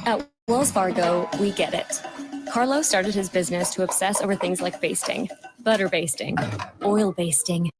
At Wells Fargo, we get it. Carlo started his business to obsess over things like basting, butter basting, oil basting.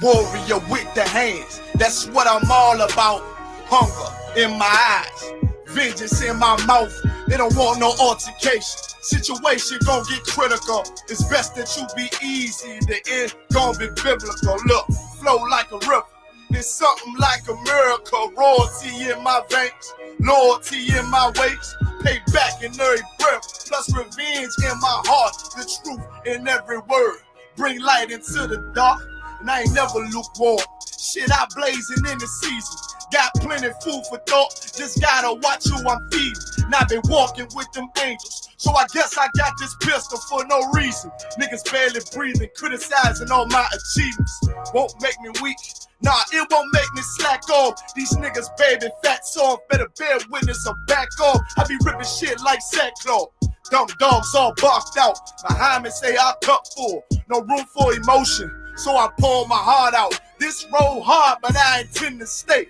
Warrior with the hands, that's what I'm all about. Hunger in my eyes, vengeance in my mouth. They don't want no altercation. Situation gon' get critical. It's best that you be easy. The end gon' be biblical. Look, flow like a river. It's something like a miracle. Royalty in my veins, loyalty in my ways. Pay back in every breath, plus revenge in my heart. The truth in every word. Bring light into the dark, and I ain't never lukewarm. Shit, I blazing in the season. Got plenty food for thought. Just gotta watch who I'm feeding. Now they walking with them angels. So I guess I got this pistol for no reason. Niggas barely breathing, criticizing all my achievements. Won't make me weak. Nah, it won't make me slack off. These niggas baby fat soft. Better bear witness or back off. I be ripping shit like sackcloth. Dumb dogs all barked out. Behind me say I cup full. No room for emotion. So I pour my heart out. This road hard, but I intend to stay.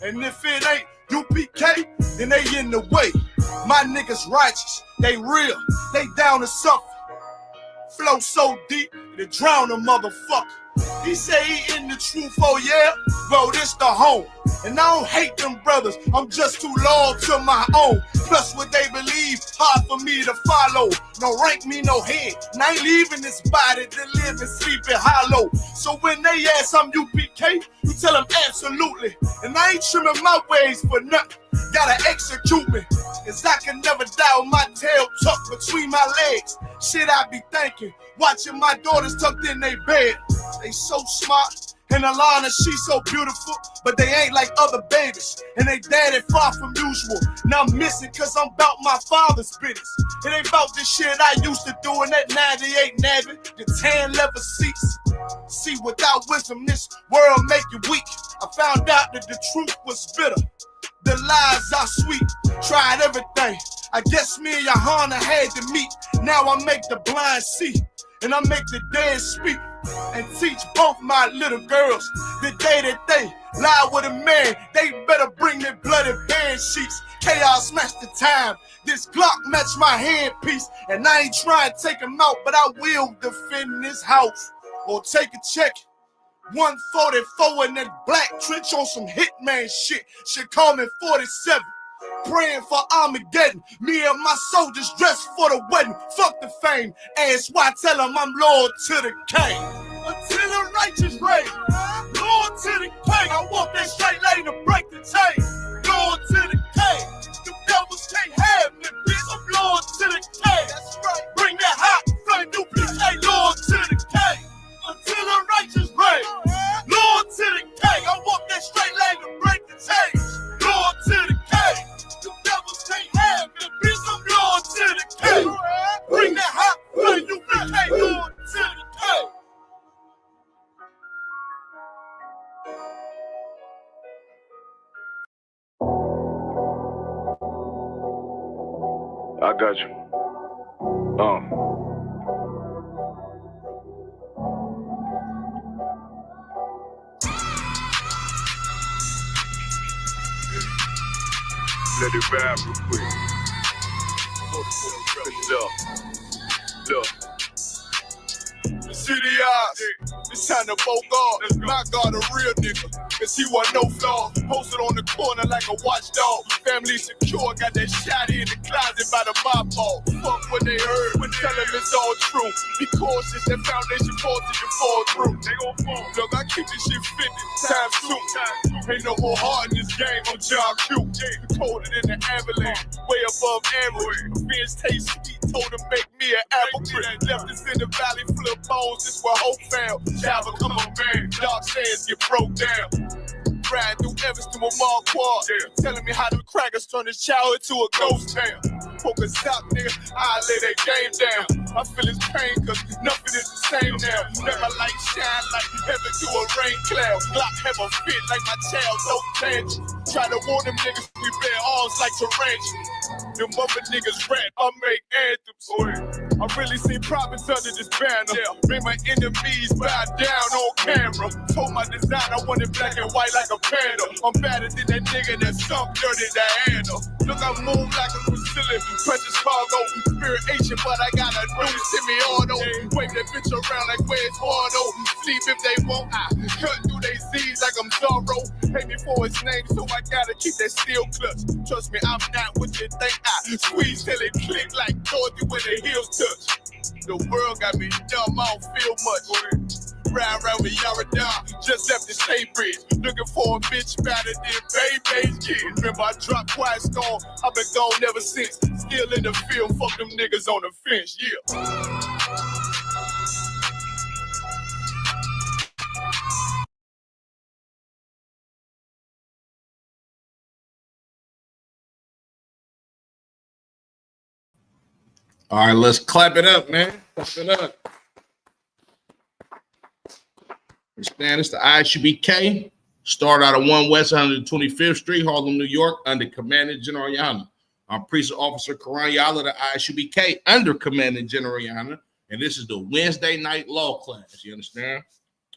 And if it ain't UPK, then they in the way. My niggas righteous, they real, they down to suffer. Flow so deep, they drown a motherfucker. He say he in the truth, oh yeah? Bro, this the home. And I don't hate them brothers, I'm just too loyal to my own. Plus what they believe, hard for me to follow. No rank me, no head. And I ain't leaving this body to live and sleep in hollow. So when they ask I'm UPK, you tell them absolutely. And I ain't trimming my ways for nothing. Gotta execute me, cause I can never die with my tail tucked between my legs. Shit I be thinking, watching my daughters tucked in their bed. They so smart, and Alana, she's so beautiful, but they ain't like other babies, and they daddy far from usual. Now I'm missing cause I'm about my father's business. It ain't about this shit I used to do in that 98 Navy, the tan leather seats. See, without wisdom, this world make you weak. I found out that the truth was bitter. The lies are sweet, tried everything. I guess me and Johanna had to meet. Now I make the blind see, and I make the dead speak. And teach both my little girls the day that they lie with a man, they better bring their bloody band sheets. Chaos match the time. This Glock match my handpiece. And I ain't trying to take him out, but I will defend this house. Or take a check. 144 in that black trench on some hitman shit. Should call me 47. Praying for Armageddon. Me and my soldiers dressed for the wedding. Fuck the fame. Ask why, tell them I'm loyal to the king. Until the righteous reign. Loyal to the king. I walk that straight lane to break the chain. Loyal to the king. The devils can't have me, bitch. I'm loyal to the king. That's right. Bring that hot flame, new bitch. Hey, loyal to the king. Until the righteous reign. Loyal to the king. I walk that straight lane to break the chain. Loyal to the king. The devils can't have me, bitch. I'm loyal to the king. Bring that hot flame, new bitch. Hey, loyal to the king. I got you. Let it rap real quick. Look. City eyes, it's time to Bogart. My God, a real nigga, cause he wasn't no flaw. Posted on the corner like a watchdog. Family secure, got that shot in the closet by the mob ball. Fuck what they heard, but tell them it's all true. Be cautious, that foundation falls till you fall through. They gon' fall. Look, I keep this shit 50 times 2. Ain't no more heart in this game, I'm John Q. Colder than the avalanche, way above average. Vince taste sweet, told him make me an apple tree. Left us in the valley full of bones, this where hope found. Java, come on, man. Dark sands get broke down. Riding through Evanston with Mark Quad. Telling me how them crackers turn his childhood to a ghost town. Focus out, nigga, I lay that game down. I feel his pain, cause nothing is the same now. Let my light shine like heaven through a rain cloud. Glock have a fit like my child, no tangent. Try to warn them niggas, we bear all off like tarantulas. Them mother niggas rat, I make anthems. I really see prophets under this banner. Make my enemies bow down on camera. Told my design I wanted black and white like a panda. I'm better than that nigga that stunk dirty Diana. Look, I move like a Brazilian, precious cargo. Spirit Asian, but I got a new semi-auto. Wave that bitch around like where's Wardo. Sleep if they won't, I cut through they Z's like I'm Zorro. Pay me for his name, so I gotta keep that steel clutch. Trust me, I'm not what you think. I squeeze till it click like Dorothy when the heels touch. The world got me dumb, I don't feel much. Ride around with Yara Down, just left the state bridge. Looking for a bitch better than Baby's kid. Remember, I dropped Quiet Storm, I've been gone ever since. Still in the field, fuck them niggas on the fence, yeah. All right, let's clap it up, man. Clap it up. Understand it's the ISUBK. Start out of 1 West 125th Street, Harlem, New York, under Commandant General Yana. I'm Precinct Officer Karan Yala, the ISUBK, under Commandant General Yana. And this is the Wednesday night law class. You understand?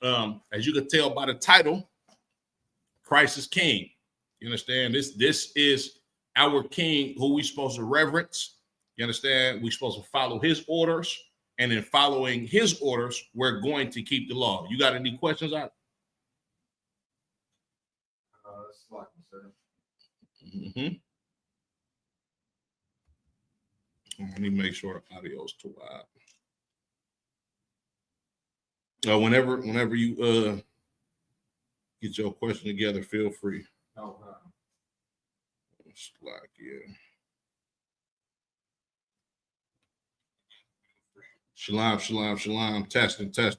As you can tell by the title, Christ is King. You understand? This is our King who we supposed to reverence. You understand? We're supposed to follow his orders, and in following his orders, we're going to keep the law. You got any questions on it? Let me make sure the audio is too loud. Whenever you get your question together, feel free. Slack, yeah. Shalom. Testing. I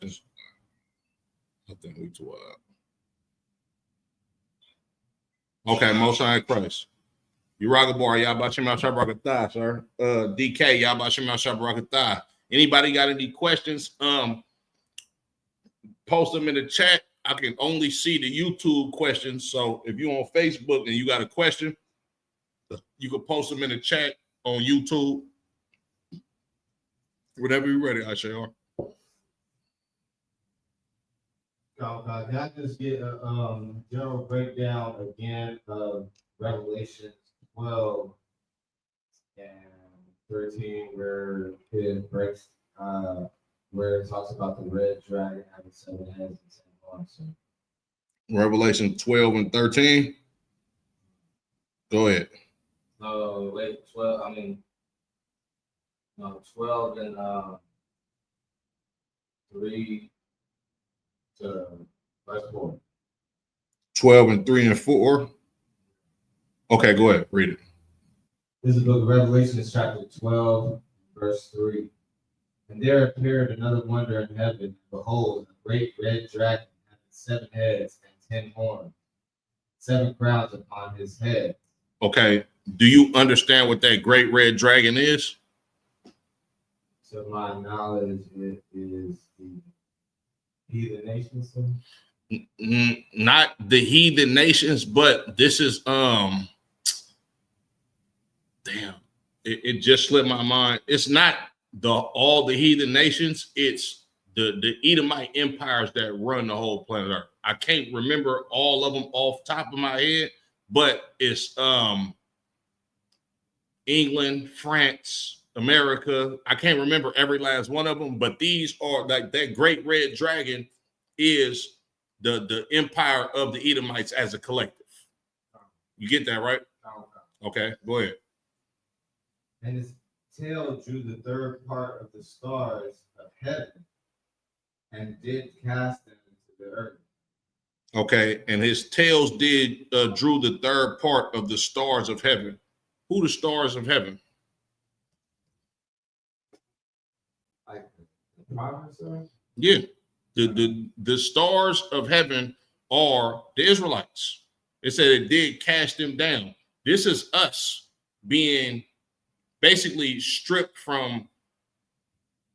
think we too loud. Okay, Most High Christ. Uraga y'all about Shema Shabrakatah, sir. DK, y'all about Shema Shabrakatah. Anybody got any questions? Post them in the chat. I can only see the YouTube questions. So if you're on Facebook and you got a question, you can post them in the chat on YouTube. Whenever you're ready, Ashayar. Can I just get a general breakdown again of Revelation 12 and 13, where it breaks, where it talks about the red dragon having 7 heads and 10 horns? Revelation 12 and 13. Go ahead. No, wait, 12. I mean, no, 12 and 3 to verse 4. 12 and 3 and 4. Okay, go ahead. Read it. This is the book of Revelation, chapter 12, verse 3. And there appeared another wonder in heaven. Behold, a great red dragon having 7 heads and 10 horns, 7 crowns upon his head. Okay. Do you understand what that great red dragon is? To my knowledge, it is the heathen nations. Not the heathen nations, but this is it just slipped my mind. It's not all the heathen nations, it's the Edomite empires that run the whole planet Earth. I can't remember all of them off the top of my head, but it's England, France, America. I can't remember every last one of them, but these are like that great red dragon is the empire of the Edomites as a collective. You get that, right? Okay, go ahead. And his tail drew the third part of the stars of heaven and did cast them into the earth. Okay, and his tails did drew the third part of the stars of heaven. Who the stars of heaven? Like the prophets, sir? Yeah, the stars of heaven are the Israelites. It said it did cast them down. This is us being basically stripped from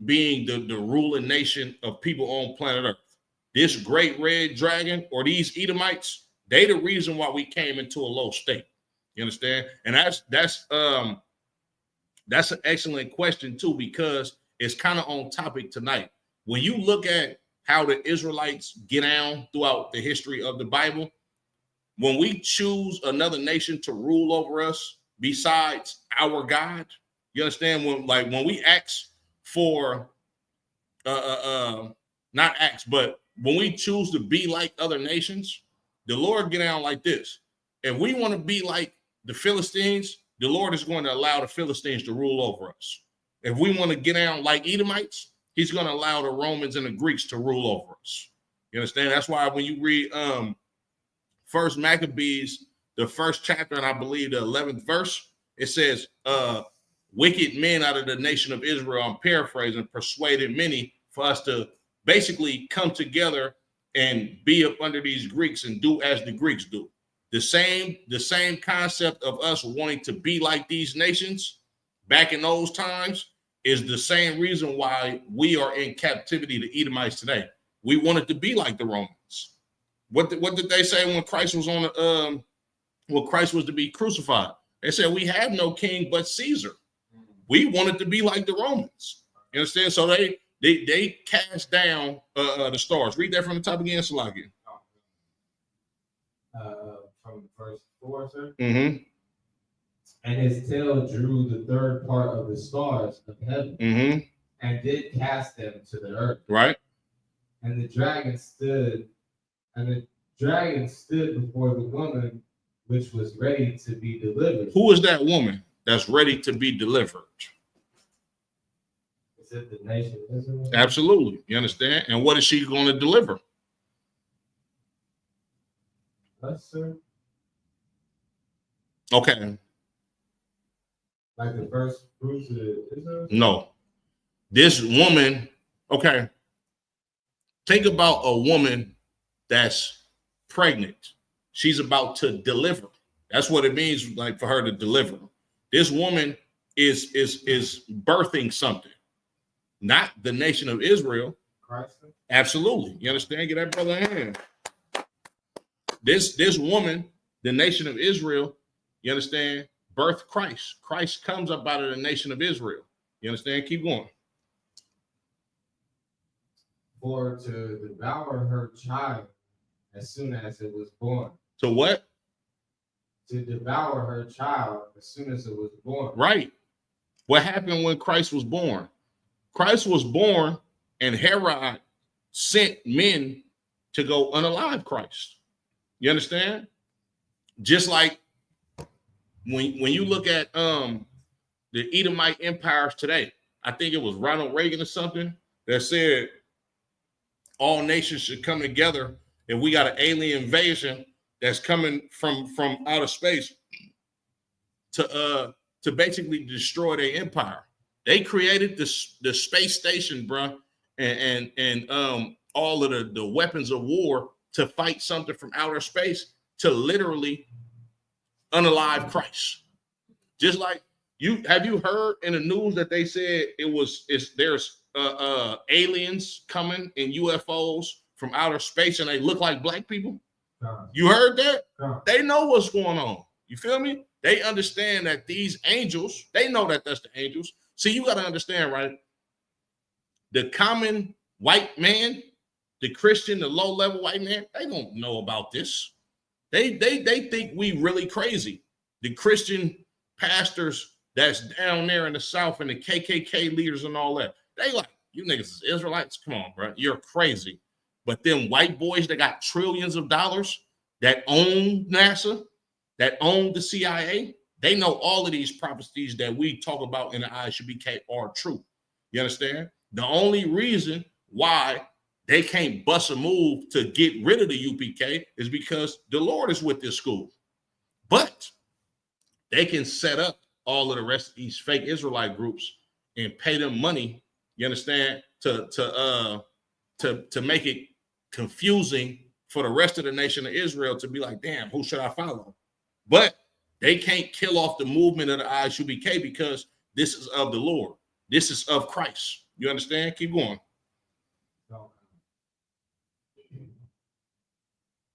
being the ruling nation of people on planet Earth. This great red dragon or these Edomites, they the reason why we came into a low state. You understand? And that's an excellent question too, because it's kind of on topic tonight. When you look at how the Israelites get down throughout the history of the Bible, when we choose another nation to rule over us besides our God, you understand? When we ask for not ask, but when we choose to be like other nations, the Lord get down like this. If we want to be like the Philistines, the Lord is going to allow the Philistines to rule over us. If we want to get down like Edomites, he's going to allow the Romans and the Greeks to rule over us. You understand? That's why when you read First Maccabees, the first chapter, and I believe the 11th verse, it says, wicked men out of the nation of Israel, I'm paraphrasing, persuaded many for us to basically come together and be up under these Greeks and do as the Greeks do. The same concept of us wanting to be like these nations back in those times is the same reason why we are in captivity to Edomites today. We wanted to be like the Romans. What did they say when Christ was when Christ was to be crucified? They said, we have no king but Caesar. We wanted to be like the Romans. You understand? So they cast down the stars. Read that from the top again, Salaki. From verse 4, sir. Mm-hmm. And his tail drew the third part of the stars of heaven, Mm-hmm. and did cast them to the earth. Right. And the dragon stood before the woman which was ready to be delivered. Who is that woman that's ready to be delivered? Is it the nation of Israel? Absolutely. You understand? And what is she going to deliver? Us, sir. Okay. Like the first fruits of Israel? No. This woman, okay. Think about a woman that's pregnant. She's about to deliver. That's what it means, like, for her to deliver. This woman is birthing something. Not the nation of Israel. Christ? Absolutely. You understand? Get that brother in hand. This woman, the nation of Israel, you understand, birthed Christ. Christ comes up out of the nation of Israel. You understand? Keep going. For to devour her child as soon as it was born. So what? To devour her child as soon as it was born. Right. What happened when Christ was born? Christ was born, and Herod sent men to go unalive Christ. You understand? Just like when you look at the Edomite empires today, I think it was Ronald Reagan or something that said all nations should come together if we got an alien invasion that's coming from outer space to basically destroy their empire. They created the space station, bro, and all of the weapons of war to fight something from outer space to literally unalive Christ. Just like have you heard in the news that they said there's aliens coming in UFOs from outer space and they look like black people? You heard that? They know what's going on. You feel me? They understand that these angels, they know that that's the angels. See, you got to understand, right? The common white man, the Christian, the low-level white man, they don't know about this. They think we really crazy. The Christian pastors that's down there in the South and the KKK leaders and all that, they like, you niggas is Israelites? Come on, bro. You're crazy. But them white boys that got trillions of dollars that own NASA, that own the CIA, they know all of these prophecies that we talk about in the ISUBK are true. You understand? The only reason why they can't bust a move to get rid of the UPK is because the Lord is with this school. But they can set up all of the rest of these fake Israelite groups and pay them money, you understand, to make it confusing for the rest of the nation of Israel to be like, damn, who should I follow? But they can't kill off the movement of the ISUBK because this is of the Lord. This is of Christ. You understand? Keep going.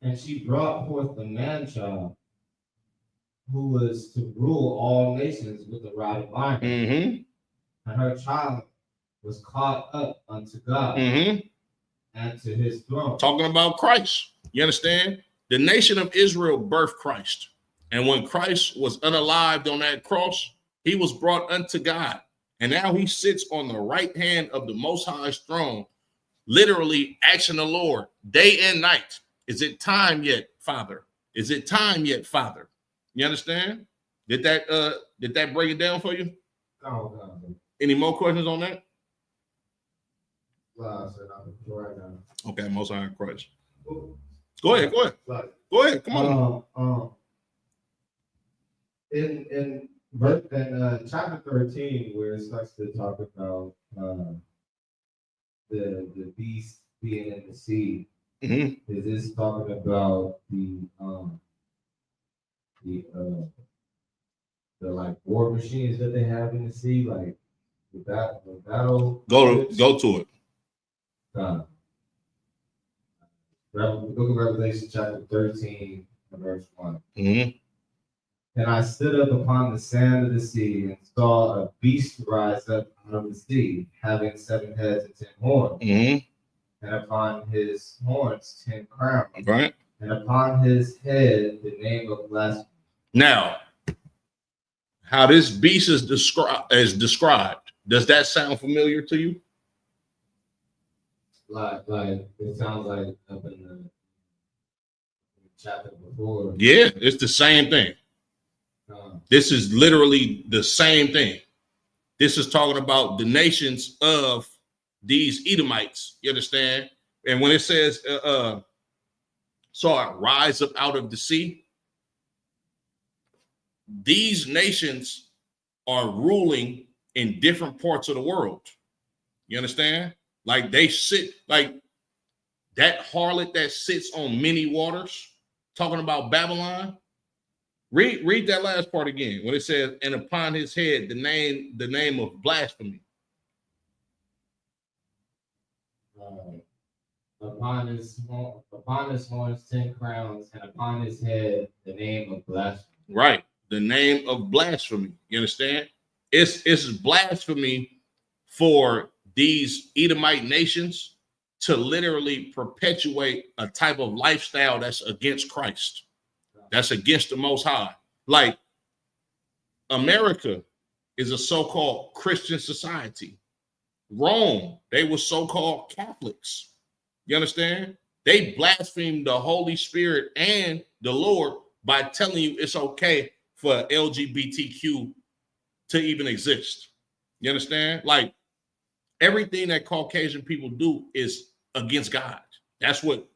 And she brought forth the man child who was to rule all nations with a rod of iron. Mm-hmm. And her child was caught up unto God Mm-hmm. and to his throne. Talking about Christ. You understand? The nation of Israel birthed Christ. And when Christ was unalived on that cross, he was brought unto God. And now he sits on the right hand of the Most High's throne, literally asking the Lord day and night, is it time yet, Father? Is it time yet, Father? You understand? Did that break it down for you? Oh, God. Any more questions on that? Well, I said, I'm right now. Okay, Most High Christ. Well, Go ahead. like, Go ahead. Come on. In verse chapter 13, where it starts to talk about the beast being in the sea, Mm-hmm. is this talking about the like war machines that they have in the sea, like the battle? Go to it. The book of Revelation, chapter 13, verse 1. Mm-hmm. And I stood up upon the sand of the sea and saw a beast rise up out of the sea, having 7 heads and 10 horns, Mm-hmm. and upon his horns 10 crowns, Right. and upon his head the name of blasphemy. Now, how this beast is described, does that sound familiar to you? Like it sounds like up in the chapter before. Yeah, it's the same thing. This is literally the same thing. This is talking about the nations of these Edomites. You understand? And when it says, saw it rise up out of the sea, these nations are ruling in different parts of the world. You understand? Like they sit, like that harlot that sits on many waters, talking about Babylon. Read that last part again when it says, and upon his head the name of blasphemy. Upon his horns 10 crowns, and upon his head the name of blasphemy. Right, the name of blasphemy. You understand? It's blasphemy for these Edomite nations to literally perpetuate a type of lifestyle that's against Christ. That's against the Most High. Like America is a so-called Christian society. Rome, they were so-called Catholics. You understand? They blasphemed the Holy Spirit and the Lord by telling you it's okay for LGBTQ to even exist. You understand? Like everything that Caucasian people do is against God. That's what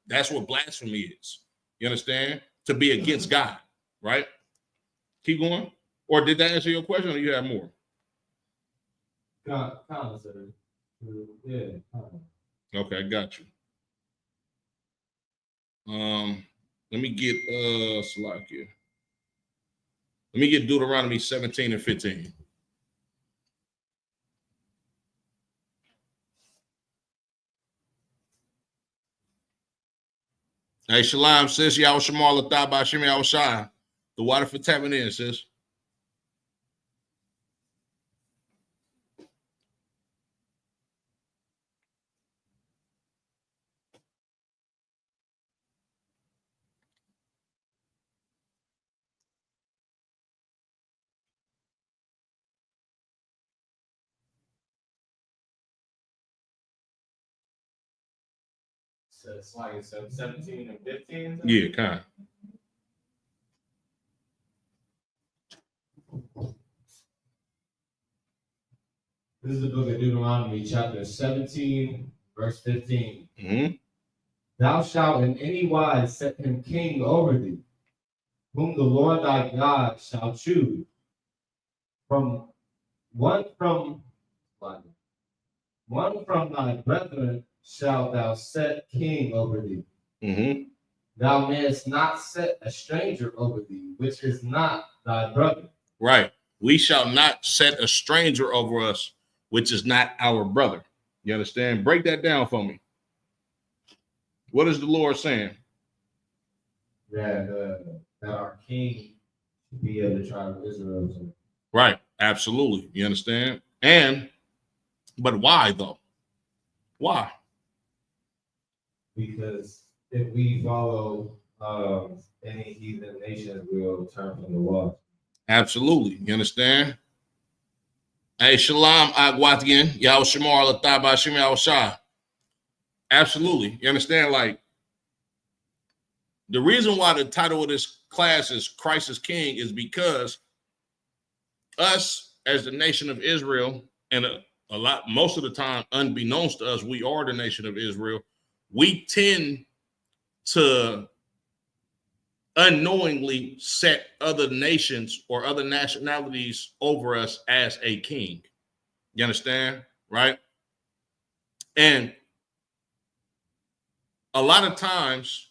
that's what blasphemy is. You understand? To be against God, right? Keep going. Or did that answer your question, or you have more? Kind of, sir. Yeah. Okay, got you. Let me get Salakia. Let me get Deuteronomy 17 and 15. Hey, Shalom, sis. Yahweh Shemal Latah B'Shem Yahweh Shai. The water for tapping in, sis. So it's like 17 and 15? Yeah, kind of. This is the book of Deuteronomy, chapter 17, verse 15. Mm-hmm. Thou shalt in any wise set him king over thee, whom the Lord thy God shall choose. One from thy brethren shalt thou set king over thee. Mm-hmm. Thou mayest not set a stranger over thee, which is not thy brother. Right. We shall not set a stranger over us, which is not our brother. You understand? Break that down for me. What is the Lord saying? That our king be of the tribe of Israel. So Right. Absolutely. You understand? But why though? Why? because if we follow any heathen nations, we'll turn from the law. Absolutely. You understand? Hey, Shalom Agwatian, Yahweh Shamar Lataba Shim Yahweh Shah. Absolutely. You understand? Like, the reason why the title of this class is Christ is King is because us as the nation of Israel, and most of the time, unbeknownst to us, we are the nation of Israel. We tend to unknowingly set other nations or other nationalities over us as a king. You understand? Right? And a lot of times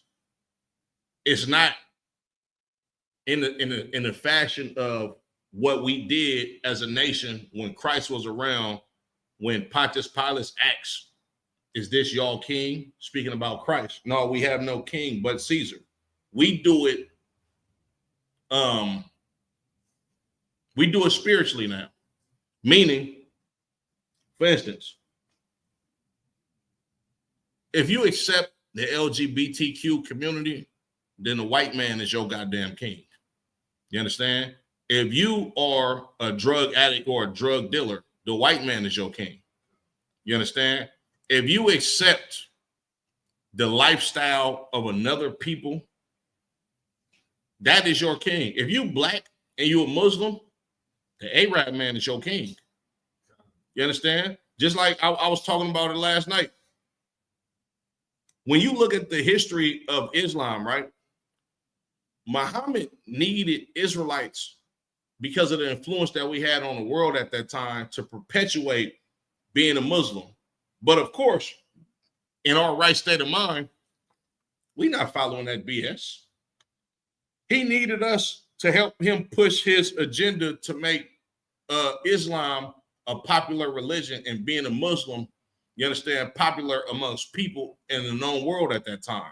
it's not in the fashion of what we did as a nation when Christ was around, when Pontius Pilate asks, is this y'all king? Speaking about Christ. No, we have no king but Caesar. We do it spiritually now. Meaning, for instance, if you accept the LGBTQ community, then the white man is your goddamn king. You understand? If you are a drug addict or a drug dealer, the white man is your king. You understand? If you accept the lifestyle of another people, that is your king. If you black and you a Muslim, the Arab man is your king. You understand? Just like I was talking about it last night. When you look at the history of Islam, right? Muhammad needed Israelites because of the influence that we had on the world at that time to perpetuate being a Muslim. But of course, in our right state of mind, we're not following that BS. He needed us to help him push his agenda to make Islam a popular religion, and being a Muslim, you understand, popular amongst people in the known world at that time.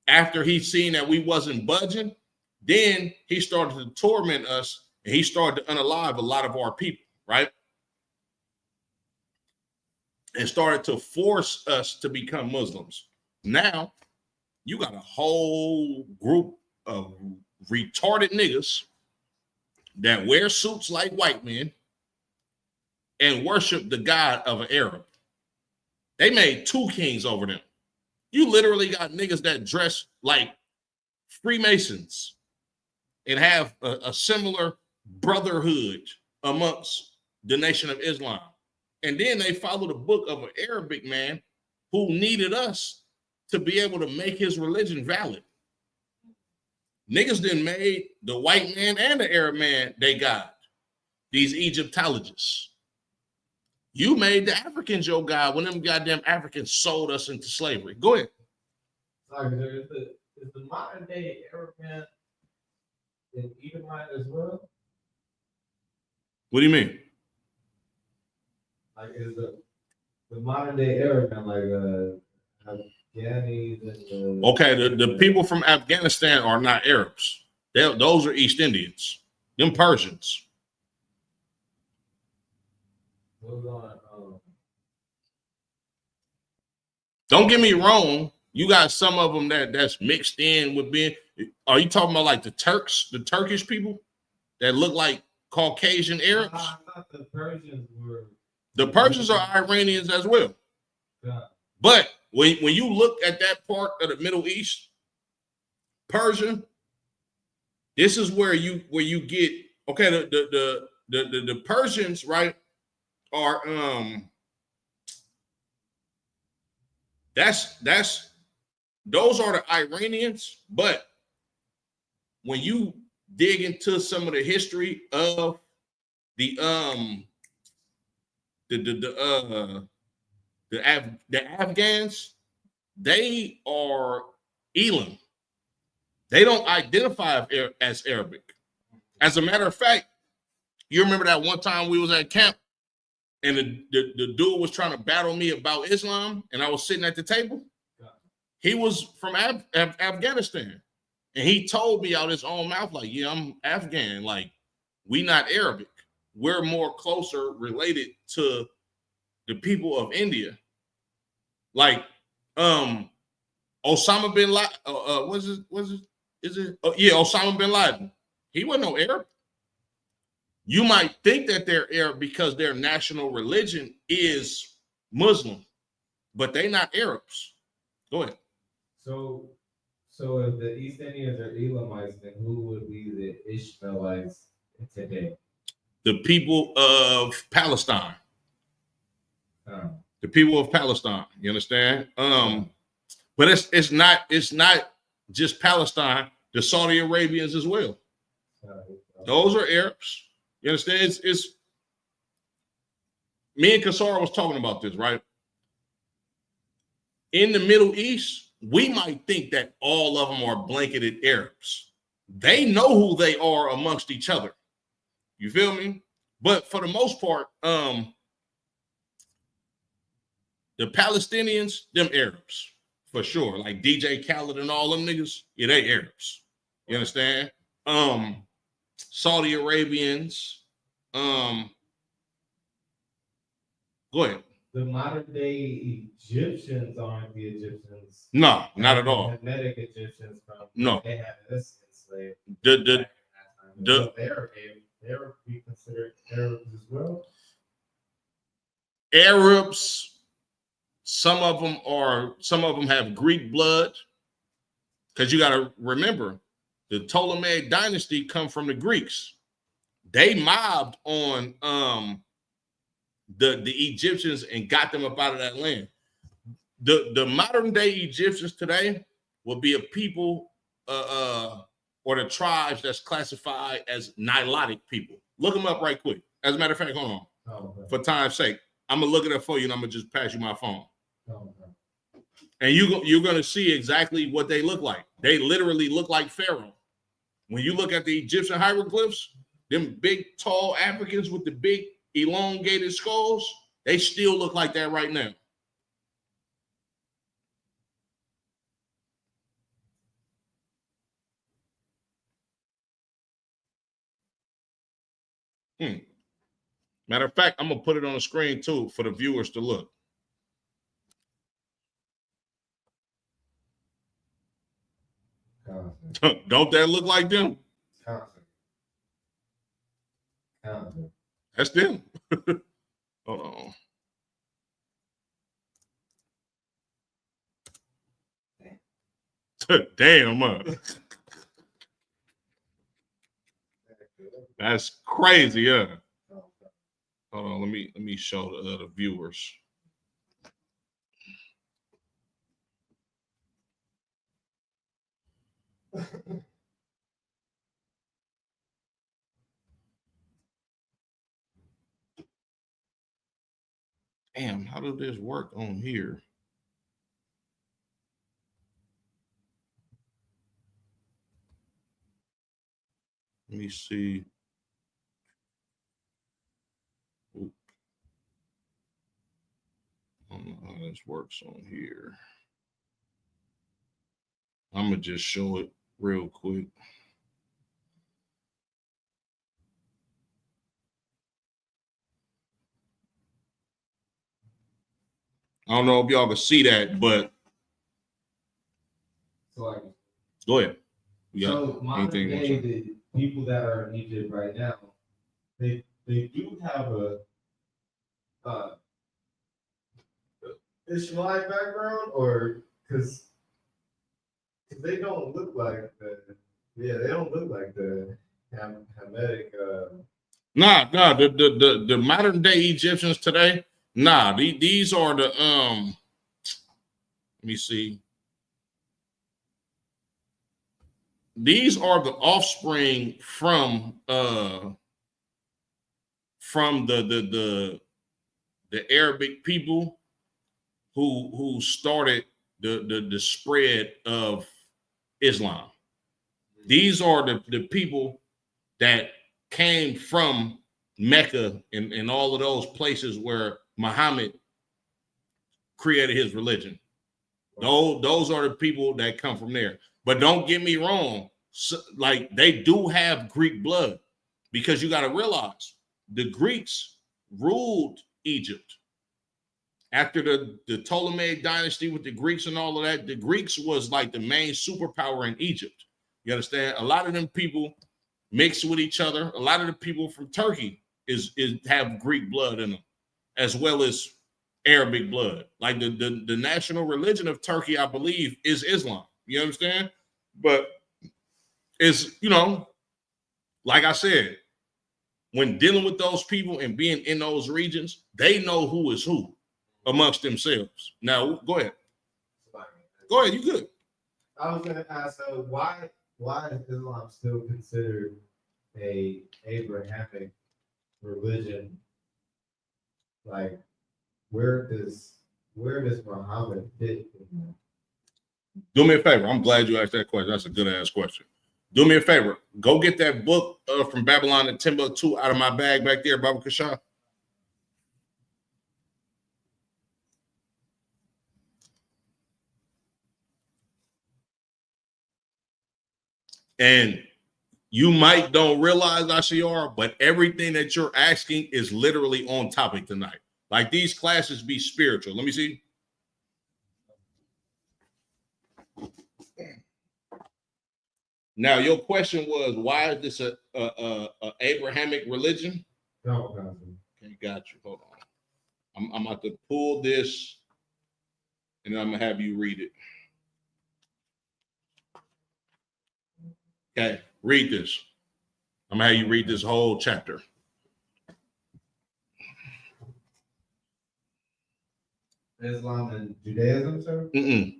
After he seen that we wasn't budging, then he started to torment us, and he started to unalive a lot of our people, right? And started to force us to become Muslims. Now, you got a whole group of retarded niggas that wear suits like white men and worship the God of an Arab. They made two kings over them. You literally got niggas that dress like Freemasons and have a similar brotherhood amongst the Nation of Islam. And then they follow the book of an Arabic man who needed us to be able to make his religion valid. Niggas then made the white man and the Arab man they God, these Egyptologists. You made the Africans your God when them goddamn Africans sold us into slavery. Go ahead. Sorry, is the modern day Arab man an Edomite as well? What do you mean? Like, is the modern day Arab man like Afghanis and Okay, the people from Afghanistan are not Arabs. Those are East Indians. Them Persians. Don't get me wrong. You got some of them that's mixed in with being. Are you talking about like the Turks, the Turkish people that look like Caucasian Arabs? I thought the Persians were. The Persians are Iranians as well. Yeah. But when you look at that part of the Middle East, Persia, this is where you get okay. The Persians, right, are those are the Iranians. But when you dig into some of the history of the Afghans, they are Elam. They don't identify as Arabic. As a matter of fact, you remember that one time we was at camp and the dude was trying to battle me about Islam and I was sitting at the table? He was from Afghanistan. And he told me out his own mouth, like, yeah, I'm Afghan. Like, we not Arabic. We're more closer related to the people of India. Like, Osama bin Laden, Osama bin Laden. He wasn't no Arab. You might think that they're Arab because their national religion is Muslim, but they not Arabs. Go ahead. So if the East Indians are Elamites, then who would be the Ishmaelites today? The people of Palestine. Oh. The people of Palestine. You understand? But it's not just Palestine. The Saudi Arabians as well. Those are Arabs. You understand? It's me and Kasara was talking about this, right? In the Middle East, we might think that all of them are blanketed Arabs. They know who they are amongst each other. You feel me? But for the most part, the Palestinians, them Arabs, for sure. Like DJ Khaled and all them niggas, yeah, they Arabs. You understand? Saudi Arabians. Go ahead. The modern day Egyptians aren't the Egyptians. No, not at all. Hamitic Egyptians from No. They had us enslaved. The So they're be considered Arabs as well. Arabs, some of them have Greek blood. Because you got to remember, the Ptolemaic dynasty come from the Greeks. They mobbed on the Egyptians and got them up out of that land. The modern day Egyptians today will be a people or the tribes that's classified as Nilotic people. Look them up right quick. As a matter of fact, hold on. Oh, okay. For time's sake, I'm gonna look it up for you, and I'm gonna just pass you my phone. Oh, okay. And you're gonna see exactly what they look like. They literally look like Pharaoh. When you look at the Egyptian hieroglyphs, them big, tall Africans with the big, elongated skulls, they still look like that right now. Matter of fact, I'm gonna put it on the screen too for the viewers to look. Don't that look like them? That's them. Hold on. Damn, that's crazy, yeah. Hold on, let me show the other viewers. Damn, how does this work on here? Let me see. Oop. I don't know how this works on here. I'm gonna just show it real quick. I don't know if y'all can see that, but So go ahead. So modern day, the people that are in Egypt right now, they do have a Ishmaelite background, or because they don't look like they don't look like the Hamitic. Nah, the modern day Egyptians today. Nah, these are the let me see. These are the offspring from the Arabic people who started the spread of Islam. These are the people that came from Mecca and all of those places where Muhammad created his religion. Those are the people that come from there. But don't get me wrong. So, like, they do have Greek blood, because you got to realize the Greeks ruled Egypt. After the Ptolemaic dynasty with the Greeks and all of that, the Greeks was like the main superpower in Egypt. You understand? A lot of them people mix with each other. A lot of the people from Turkey is have Greek blood in them, as well as Arabic blood. Like the national religion of Turkey, I believe, is Islam. You understand? But it's, like I said, when dealing with those people and being in those regions, they know who is who amongst themselves. Now, go ahead. Go ahead. You good? I was gonna ask, why is Islam still considered a Abrahamic religion? Like, where does Muhammad fit in that? Do me a favor. I'm glad you asked that question. That's a good ass question. Do me a favor. Go get that book from Babylon and Timbuktu out of my bag back there, Baba Kasha. And you might don't realize, Ashiar, but everything that you're asking is literally on topic tonight. Like, these classes be spiritual. Let me see. Now, your question was, why is this a Abrahamic religion? No. Okay, got you. Hold on. I'm about to pull this, and then I'm gonna have you read it. Okay, read this. I'm gonna have you read this whole chapter. Islam and Judaism, sir? Mm-mm.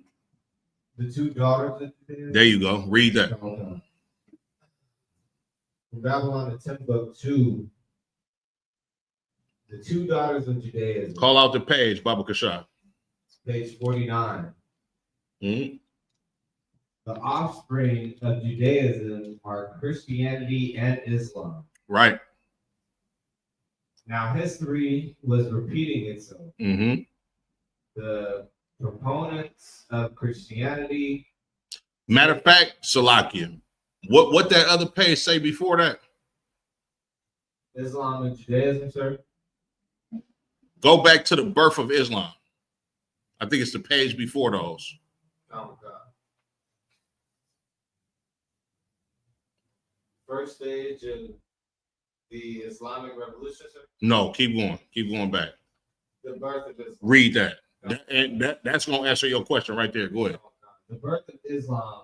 The two daughters of Judaism? There you go. Read that. Okay. From Babylon and Timbuktu, the two daughters of Judaism. Call out the page, Baba Kasha. Page 49. Mm-hmm. The offspring of Judaism are Christianity and Islam. Right. Now, history was repeating itself. Mm-hmm. The proponents of Christianity. Matter of fact, Salakia, what that other page say before that? Islam and Judaism, sir. Go back to the birth of Islam. I think it's the page before those. Oh, God. First stage of the Islamic Revolution, sir? No, keep going. Keep going back. The birth of Islam. Read that. That's going to answer your question right there. Go ahead. The birth of Islam,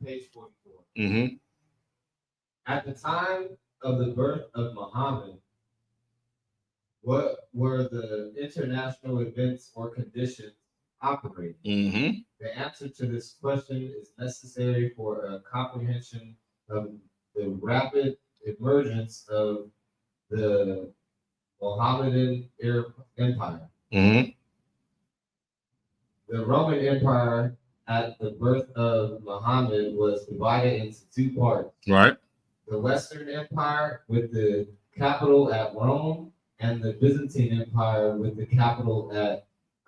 page 44. Mm-hmm. At the time of the birth of Muhammad, what were the international events or conditions operating? Mm-hmm. The answer to this question is necessary for a comprehension of the rapid emergence of the Mohammedan Empire. Mm-hmm. The Roman Empire at the birth of Muhammad was divided into two parts. Right. The Western Empire with the capital at Rome, and the Byzantine Empire with the capital at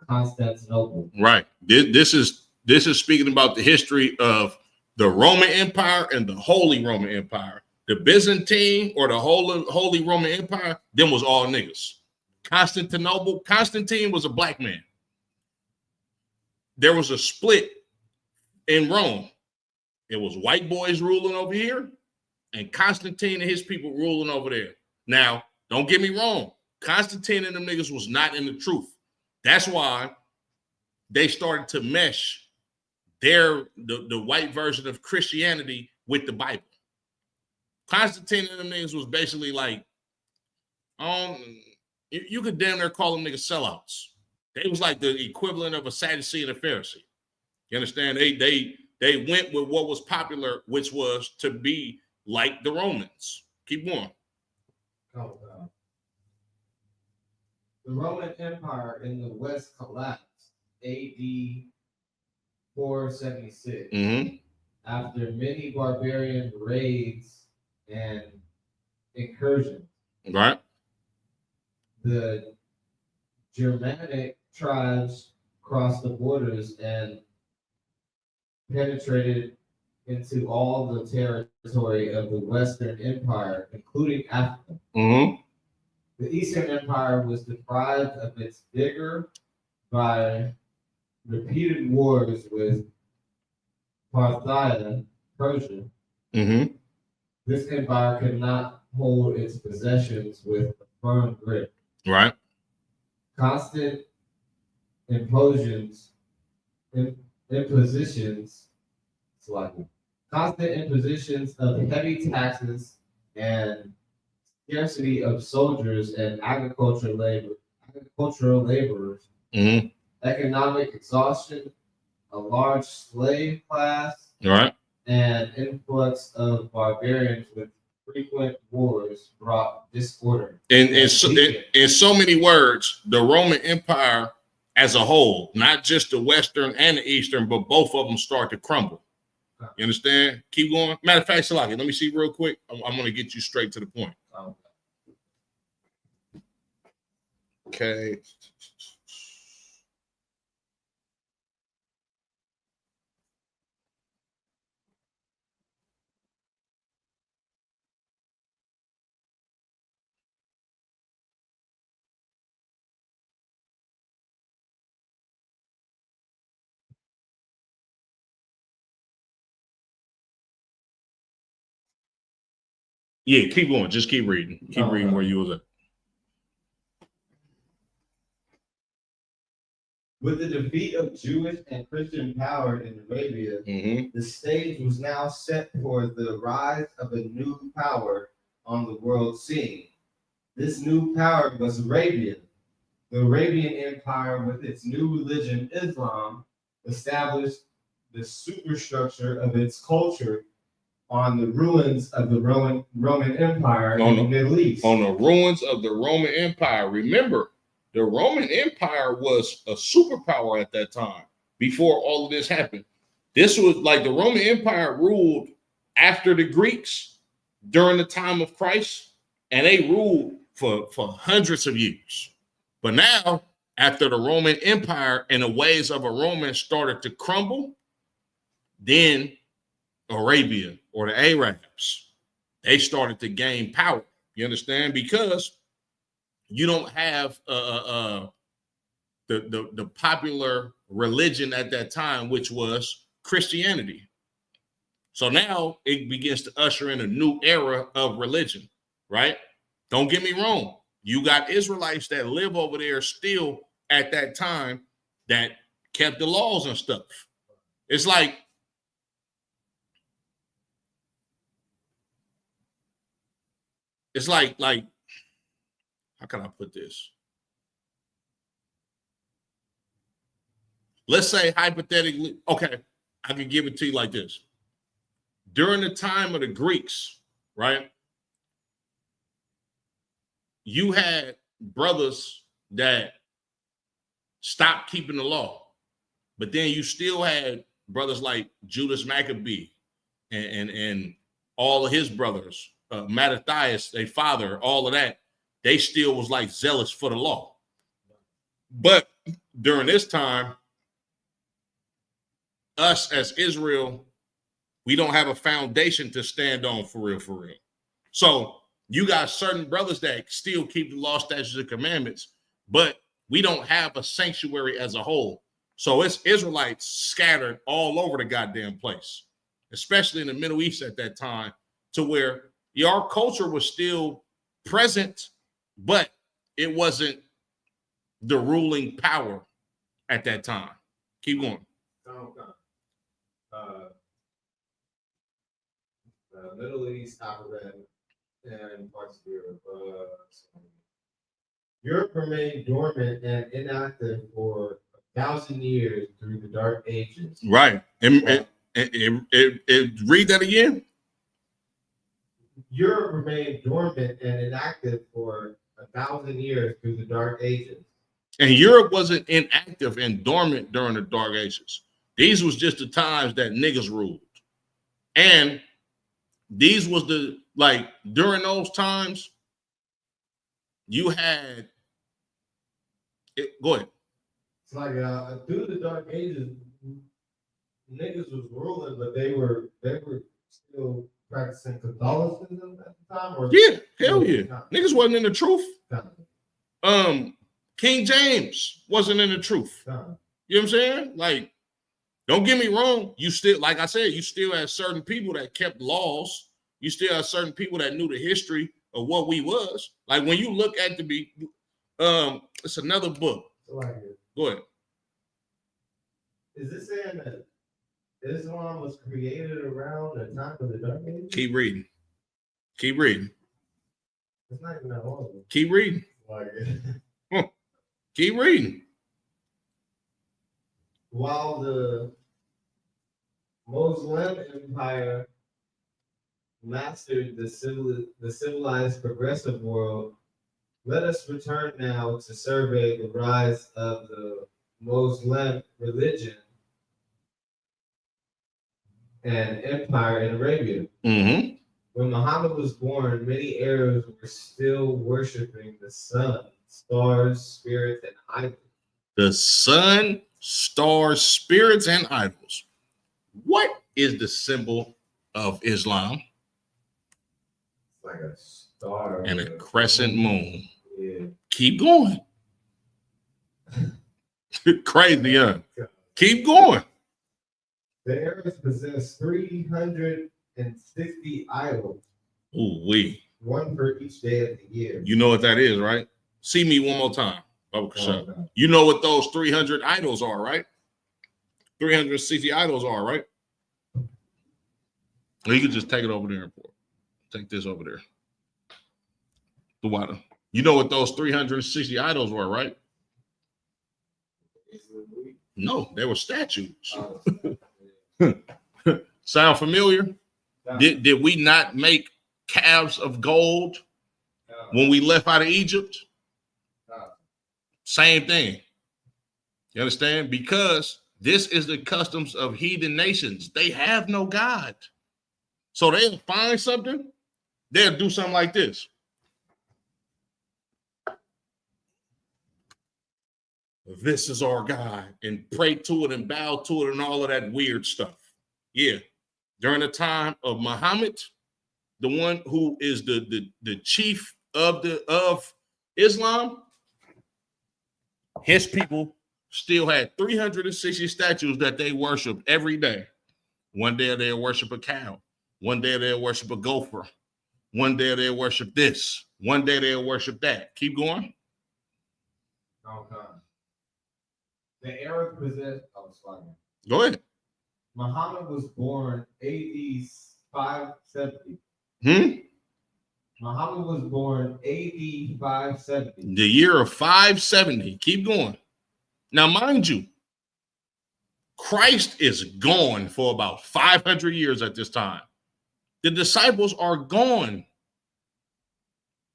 Constantinople. Right. This is speaking about the history of the Roman Empire and the Holy Roman Empire. The Byzantine or the Holy Roman Empire, them was all niggas. Constantine was a black man. There was a split in Rome. It was white boys ruling over here and Constantine and his people ruling over there. Now, don't get me wrong. Constantine and them niggas was not in the truth. That's why they started to mesh the white version of Christianity with the Bible. Constantine and them niggas was basically like, you could damn near call them niggas sellouts. They was like the equivalent of a Sadducee and a Pharisee. You understand? They went with what was popular, which was to be like the Romans. Keep going. Oh, God. The Roman Empire in the West collapsed AD 476 after many barbarian raids and incursions. Right. The Germanic tribes crossed the borders and penetrated into all the territory of the Western Empire, including Africa. Mm-hmm. The Eastern Empire was deprived of its vigor by repeated wars with Parthia, Persia. Mm-hmm. This empire could not hold its possessions with a firm grip. Right. Constant impositions, constant impositions of heavy taxes and scarcity of soldiers and agricultural laborers, Mm-hmm. economic exhaustion, a large slave class, Right. and influx of barbarians with frequent wars brought disorder. In so many words, the Roman Empire as a whole, not just the Western and the Eastern, but both of them start to crumble. You understand? Keep going. Matter of fact, Salaki, let me see real quick. I'm going to get you straight to the point. Okay. Yeah, keep going. Just keep reading. Keep reading where you was at. With the defeat of Jewish and Christian power in Arabia, the stage was now set for the rise of a new power on the world scene. This new power was Arabia. The Arabian Empire, with its new religion, Islam, established the superstructure of its culture on the ruins of the Roman Empire in the Middle East. On the ruins of the Roman Empire. Remember, the Roman Empire was a superpower at that time before all of this happened. This was like the Roman Empire ruled after the Greeks during the time of Christ, and they ruled for hundreds of years. But now, after the Roman Empire and the ways of a Roman started to crumble, then Arabia or the Arabs, they started to gain power. You understand? Because you don't have the popular religion at that time, which was Christianity. So now it begins to usher in a new era of religion, right? Don't get me wrong. You got Israelites that live over there still at that time that kept the laws and stuff. It's like, how can I put this? Let's say hypothetically, okay, I can give it to you like this. During the time of the Greeks, right? You had brothers that stopped keeping the law, but then you still had brothers like Judas Maccabee and all of his brothers, Mattathias, their father, all of that. They still was like zealous for the law. But during this time, us as Israel, we don't have a foundation to stand on for real, for real. So you got certain brothers that still keep the law, statutes, and commandments, but we don't have a sanctuary as a whole. So it's Israelites scattered all over the goddamn place, especially in the Middle East at that time, to where our culture was still present, but it wasn't the ruling power at that time. Keep going. The Middle East, Africa, and parts of Europe. Europe remained dormant and inactive for 1,000 years through the Dark Ages. Right. Read that again. Europe remained dormant and inactive for 1,000 years through the Dark Ages. And Europe wasn't inactive and dormant during the Dark Ages. These was just the times that niggas ruled. And these was during those times, you had it. Go ahead. It's like through the Dark Ages, niggas was ruling, but they were still practicing Catholicism at the time, or Yeah, hell yeah. Niggas wasn't in the truth. Nah. King James wasn't in the truth. Nah. You know what I'm saying? Like, don't get me wrong. You still, like I said, you still had certain people that kept laws. You still have certain people that knew the history of what we was. Like when you look at it's another book. Go ahead. Is this saying that Islam was created around the time of the Dark Ages? Keep reading. Keep reading. It's not even that long. Keep reading. Like, Keep reading. while the Muslim Empire mastered the civilized progressive world, let us return now to survey the rise of the Muslim religion and empire in Arabia. Mm-hmm. When Muhammad was born, many Arabs were still worshiping the sun, stars, spirits, and idols. The sun, stars, spirits, and idols. What is the symbol of Islam? It's like a star And a crescent moon. Yeah. Keep going. Crazy, huh? Keep going. The Arabs possess 360 idols, Ooh, wee. one for each day of the year. You know what that is, right? See me one more time. Baba Kashaw. You know what those 300 idols are, right? 360 idols are, right? Or you could just take it over there. Take this over there. The water. You know what those 360 idols were, right? No, they were statues. Sound familiar? Did we not make calves of gold when we left out of Egypt? Same thing. You understand? Because this is the customs of heathen nations. They have no God. So they'll find something, they'll do something like this. This is our God, and pray to it and bow to it and all of that weird stuff. Yeah. During the time of Muhammad, the one who is the chief of Islam, his people still had 360 statues that they worship every day. One day they'll worship a cow. One day they'll worship a gopher. One day they'll worship this. One day they'll worship that. Keep going. Okay. The Arabs possess. Go ahead. Muhammad was born AD 570. Muhammad was born AD 570. The year of 570. Keep going. Now, mind you, Christ is gone for about 500 years at this time. The disciples are gone.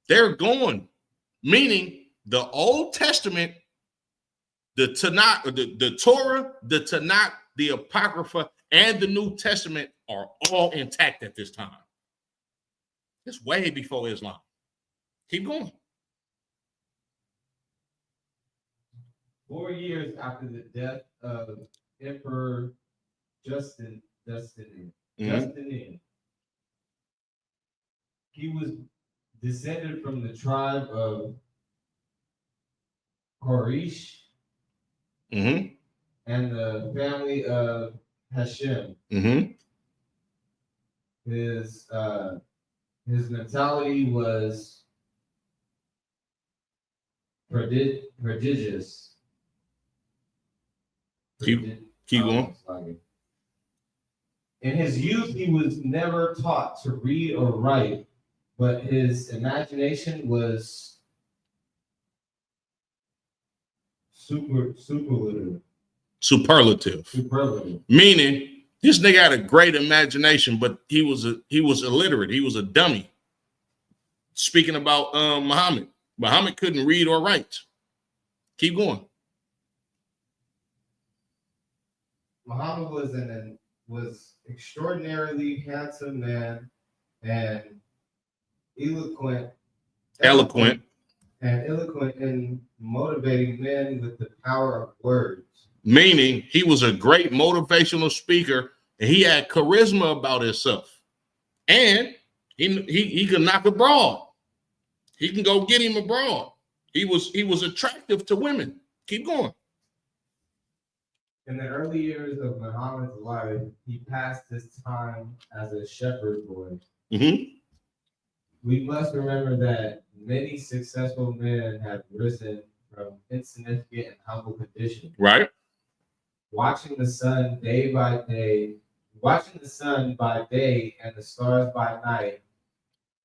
They're gone, meaning the Old Testament, the Tanakh, the Torah, the Tanakh, the Apocrypha, and the New Testament are all intact at this time. It's way before Islam. Keep going. 4 years after the death of Emperor Justinian, he was descended from the tribe of Quraysh and the family of Hashem. His mentality was prodigious. Keep going. In his youth, he was never taught to read or write, but his imagination was superlative. Meaning this nigga had a great imagination, but he was illiterate. He was a dummy. Speaking about Muhammad couldn't read or write. Keep going. Muhammad was extraordinarily handsome man and eloquent in motivating men with the power of words. meaning he was a great motivational speaker and he had charisma about himself. And he could knock abroad. He can go get him abroad. He was attractive to women. Keep going. In the early years of Muhammad's life, he passed his time as a shepherd boy. Mm-hmm. We must remember that many successful men have risen from insignificant and humble condition. Right. Watching the sun by day and the stars by night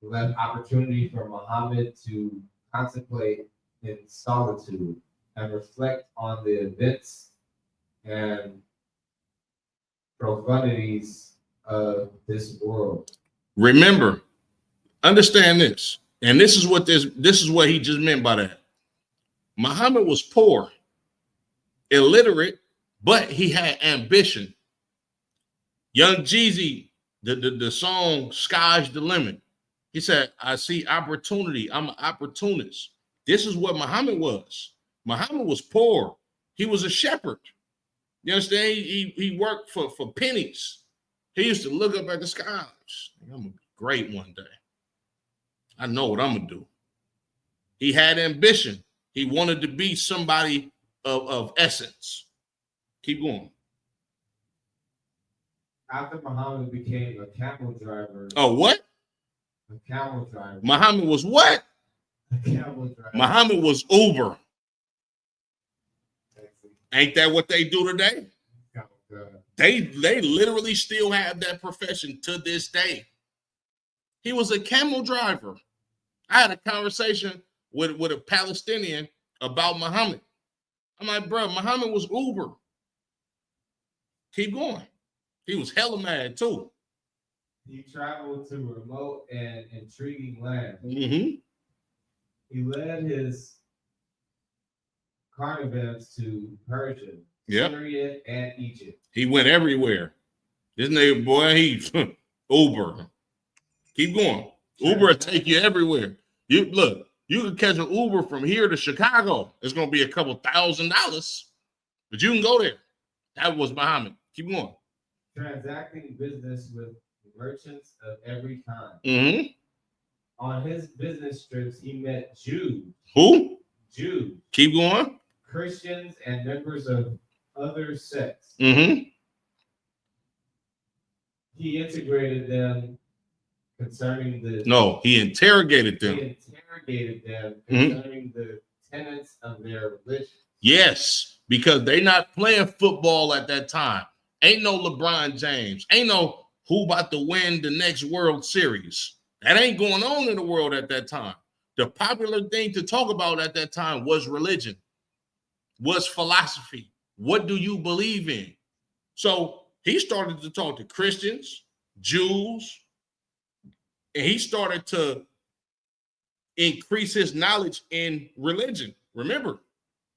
left opportunity for Muhammad to contemplate in solitude and reflect on the events and profundities of this world. Remember, understand this, and this is what he just meant by that. Muhammad was poor, illiterate, but he had ambition. Young Jeezy, the song "Sky's the Limit." He said, "I see opportunity. I'm an opportunist." This is what Muhammad was. Muhammad was poor. He was a shepherd. You understand? He worked for pennies. He used to look up at the skies. I'm gonna be great one day. I know what I'm gonna do. He had ambition. He wanted to be somebody of essence. Keep going. After Muhammad became a camel driver. Oh, what? A camel driver. Muhammad was what? A camel driver. Muhammad was Uber. Ain't that what they do today? They literally still have that profession to this day. He was a camel driver. I had a conversation with a Palestinian about Muhammad. I'm like, bro, Muhammad was Uber. Keep going. He was hella mad too. He traveled to remote and intriguing lands. Mm-hmm. He led his caravans to Persia, Yep. Syria, and Egypt. He went everywhere. This nigga, boy, he Uber. Keep going. Uber will take you everywhere. You can catch an Uber from here to Chicago. It's gonna be a couple $1,000, but you can go there. That was Muhammad. Keep going. Transacting business with merchants of every kind. Mm-hmm. On his business trips, he met Jews. Who? Jews. Keep going. Christians and members of other sects. Mm-hmm. He integrated them concerning the. No, he interrogated them. He interrogated them concerning the tenets of their religion. Yes, because they not playing football at that time. Ain't no LeBron James. Ain't no who about to win the next World Series. That ain't going on in the world at that time. The popular thing to talk about at that time was religion, was philosophy. What do you believe in? So he started to talk to Christians, Jews, and he started to increase his knowledge in religion. Remember,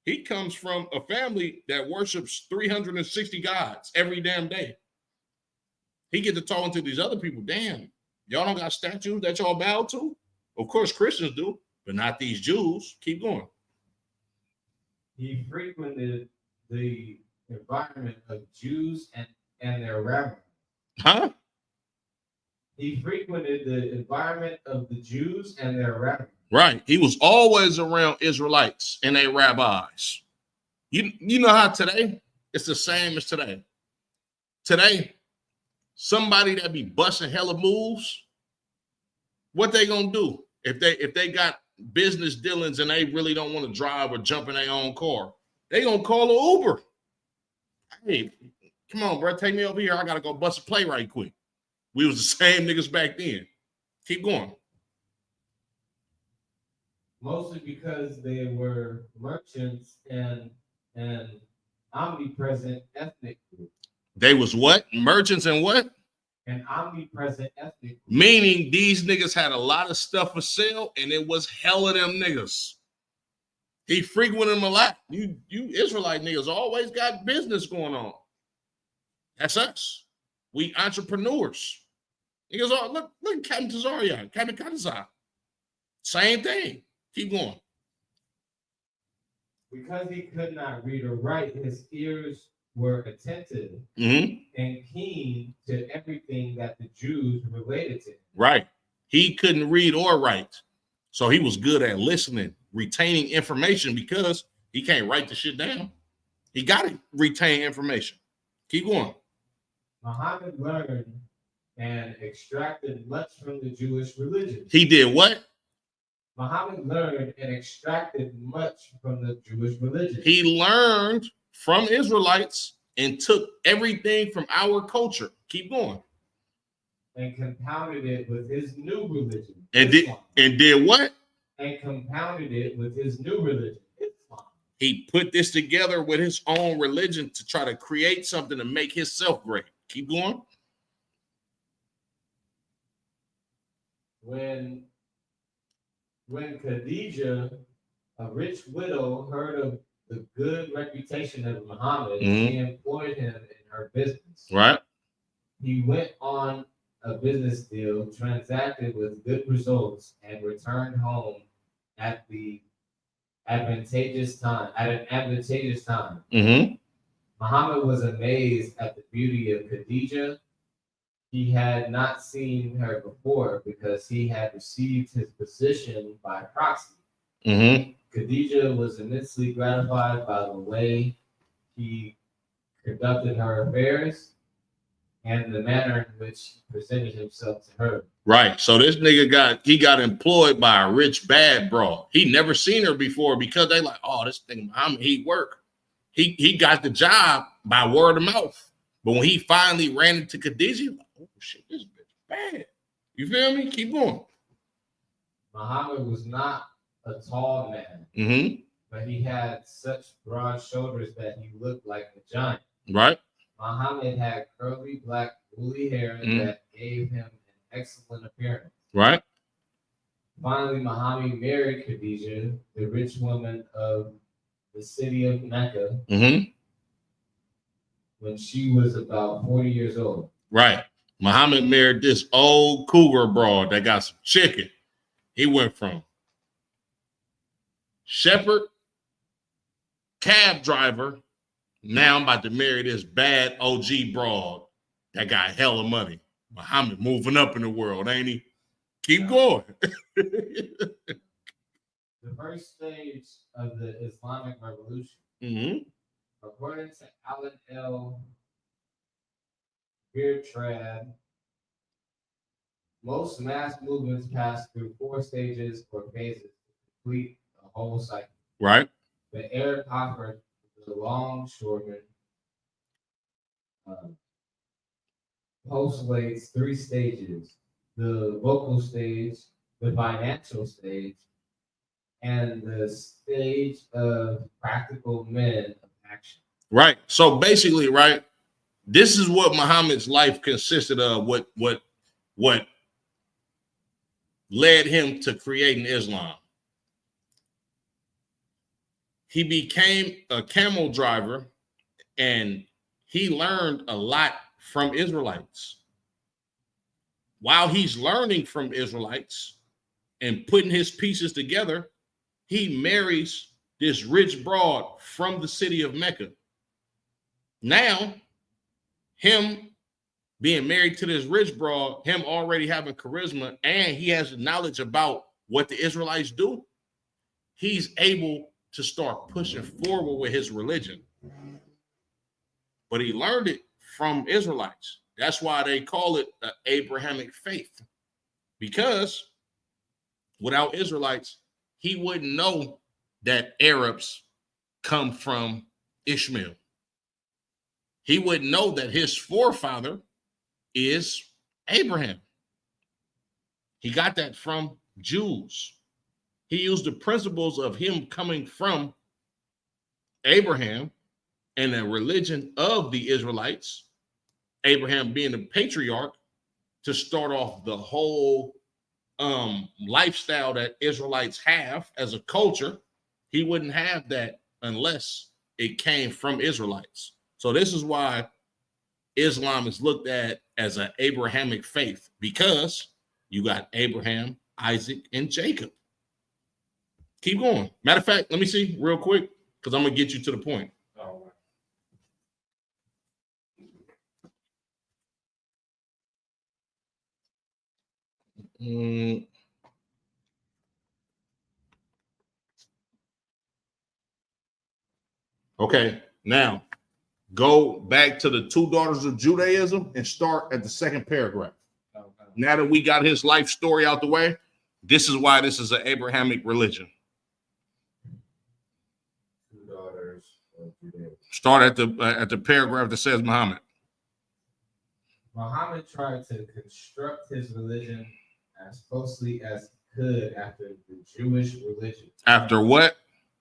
he comes from a family that worships 360 gods every damn day. He get to talking to these other people. Damn, y'all don't got statues that y'all bow to? Of course, Christians do, but not these Jews. Keep going. He frequented the environment of Jews and their rabbis. Huh? He frequented the environment of the Jews and their rabbis. Right. He was always around Israelites and their rabbis. You know how today, it's the same as today. Today, somebody that be busting hella moves, what they gonna do? If they got business dealings and they really don't want to drive or jump in their own car, they gonna call an Uber. Hey, come on, bro, take me over here. I gotta go bust a play right quick. We was the same niggas back then. Keep going. Mostly because they were merchants and omnipresent ethnic group. They was what? Merchants and what? An omnipresent ethnic group. Meaning these niggas had a lot of stuff for sale and it was hell of them niggas. He frequented them a lot. You Israelite niggas always got business going on. That's us. We entrepreneurs. Niggas all look at Captain Tazarian, Captain Kadazar. Same thing. Keep going. Because he could not read or write, his ears were attentive Mm-hmm. and keen to everything that the Jews related to him. Right. He couldn't read or write. So he was good at listening, retaining information because he can't write the shit down. He got to retain information. Keep going. Muhammad learned and extracted much from the Jewish religion. He did what? Muhammad learned and extracted much from the Jewish religion. He learned from Israelites and took everything from our culture. Keep going. And compounded it with his new religion. And Islam. did what? And compounded it with his new religion, Islam. He put this together with his own religion to try to create something to make himself great. Keep going. When Khadijah, a rich widow, heard of the good reputation of Muhammad, she employed him in her business. Right. He went on a business deal, transacted with good results, and returned home at an advantageous time. Mm-hmm. Muhammad was amazed at the beauty of Khadijah. He had not seen her before because he had received his position by proxy. Mm-hmm. Khadijah was immensely gratified by the way he conducted her affairs and the manner in which he presented himself to her. Right. So this nigga got employed by a rich bad broad. He never seen her before because they like, oh, this thing Muhammad, he work. He got the job by word of mouth. But when he finally ran into Khadijah, like, oh shit, this bitch bad. You feel me? Keep going. Muhammad was not a tall man, Mm-hmm. but he had such broad shoulders that he looked like a giant. Right. Muhammad had curly black woolly hair that gave him an excellent appearance. Right. Finally, Muhammad married Khadijah, the rich woman of the city of Mecca, Mm-hmm. when she was about 40 years old. Right. Muhammad married this old cougar broad that got some chicken. He went from shepherd, cab driver. Now I'm about to marry this bad OG broad that got hella money. Muhammad moving up in the world, ain't he? Keep going. The first stage of the Islamic Revolution, Mm-hmm. according to Alan L. Beertrand, most mass movements pass through 4 stages or phases to complete the whole cycle. Right. The Arab offered the longshoreman postulates 3 stages: the vocal stage, the financial stage, and the stage of practical men of action. Right. So basically, right, this is what Muhammad's life consisted of, what led him to creating Islam. He became a camel driver and he learned a lot from Israelites. While he's learning from Israelites and putting his pieces together, he marries this rich broad from the city of Mecca. Now, him being married to this rich broad, him already having charisma, and he has knowledge about what the Israelites do, he's able to start pushing forward with his religion. But he learned it from Israelites. That's why they call it the Abrahamic faith. Because without Israelites, he wouldn't know that Arabs come from Ishmael. He wouldn't know that his forefather is Abraham. He got that from Jews. He used the principles of him coming from Abraham and the religion of the Israelites, Abraham being the patriarch, to start off the whole lifestyle that Israelites have as a culture. He wouldn't have that unless it came from Israelites. So this is why Islam is looked at as an Abrahamic faith, because you got Abraham, Isaac, and Jacob. Keep going. Matter of fact, let me see real quick. because I'm gonna get you to the point. Oh, Mm. Okay, now go back to the two daughters of Judaism and start at the second paragraph. okay. Now that we got his life story out the way, this is why this is an Abrahamic religion. Two daughters of Judaism. Start at the paragraph that says Muhammad. Muhammad tried to construct his religion as closely as he could after the Jewish religion. After what?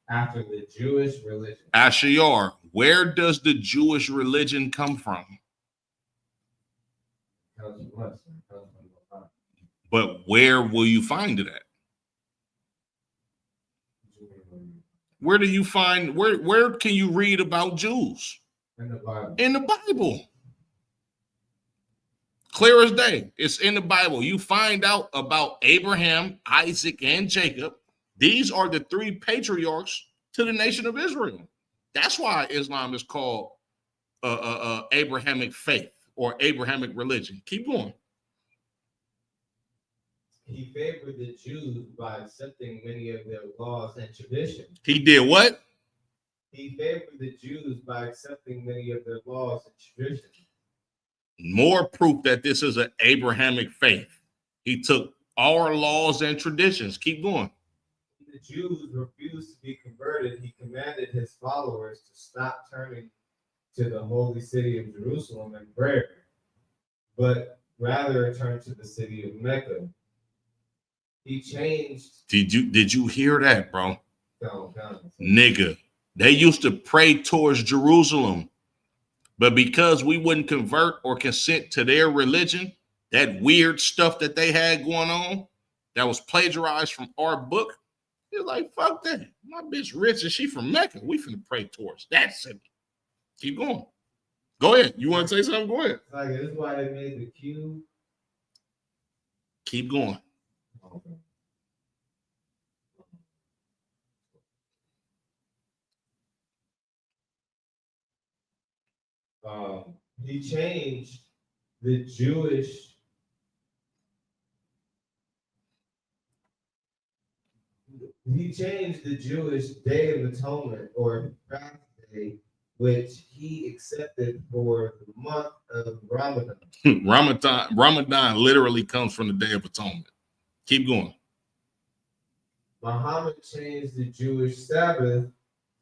After the Jewish religion. Ashiyar. Where does the Jewish religion come from? Comes from us, man. Comes from Muhammad. But where will you find it at? Where do you find where can you read about Jews? In the Bible. In the Bible. Clear as day. It's in the Bible. You find out about Abraham, Isaac, and Jacob. These are the three patriarchs to the nation of Israel. That's why Islam is called Abrahamic faith or Abrahamic religion. Keep going. He favored the Jews by accepting many of their laws and traditions. He did what? He favored the Jews by accepting many of their laws and traditions. More proof that this is an Abrahamic faith. He took our laws and traditions. Keep going. The Jews refused to be converted. He commanded his followers to stop turning to the holy city of Jerusalem in prayer, but rather turn to the city of Mecca. He changed. Did you hear that, bro? No. Nigga, they used to pray towards Jerusalem, but because we wouldn't convert or consent to their religion, that weird stuff that they had going on that was plagiarized from our book, you're like, fuck that. My bitch rich and she from Mecca. We finna pray towards that city. Keep going. Go ahead. You want to say something? Go ahead. Like, this is why they made the cube. Keep going. He changed the Jewish Day of Atonement or fast day, which he accepted for the month of Ramadan. Ramadan literally comes from the Day of Atonement. Keep going. Muhammad changed the Jewish Sabbath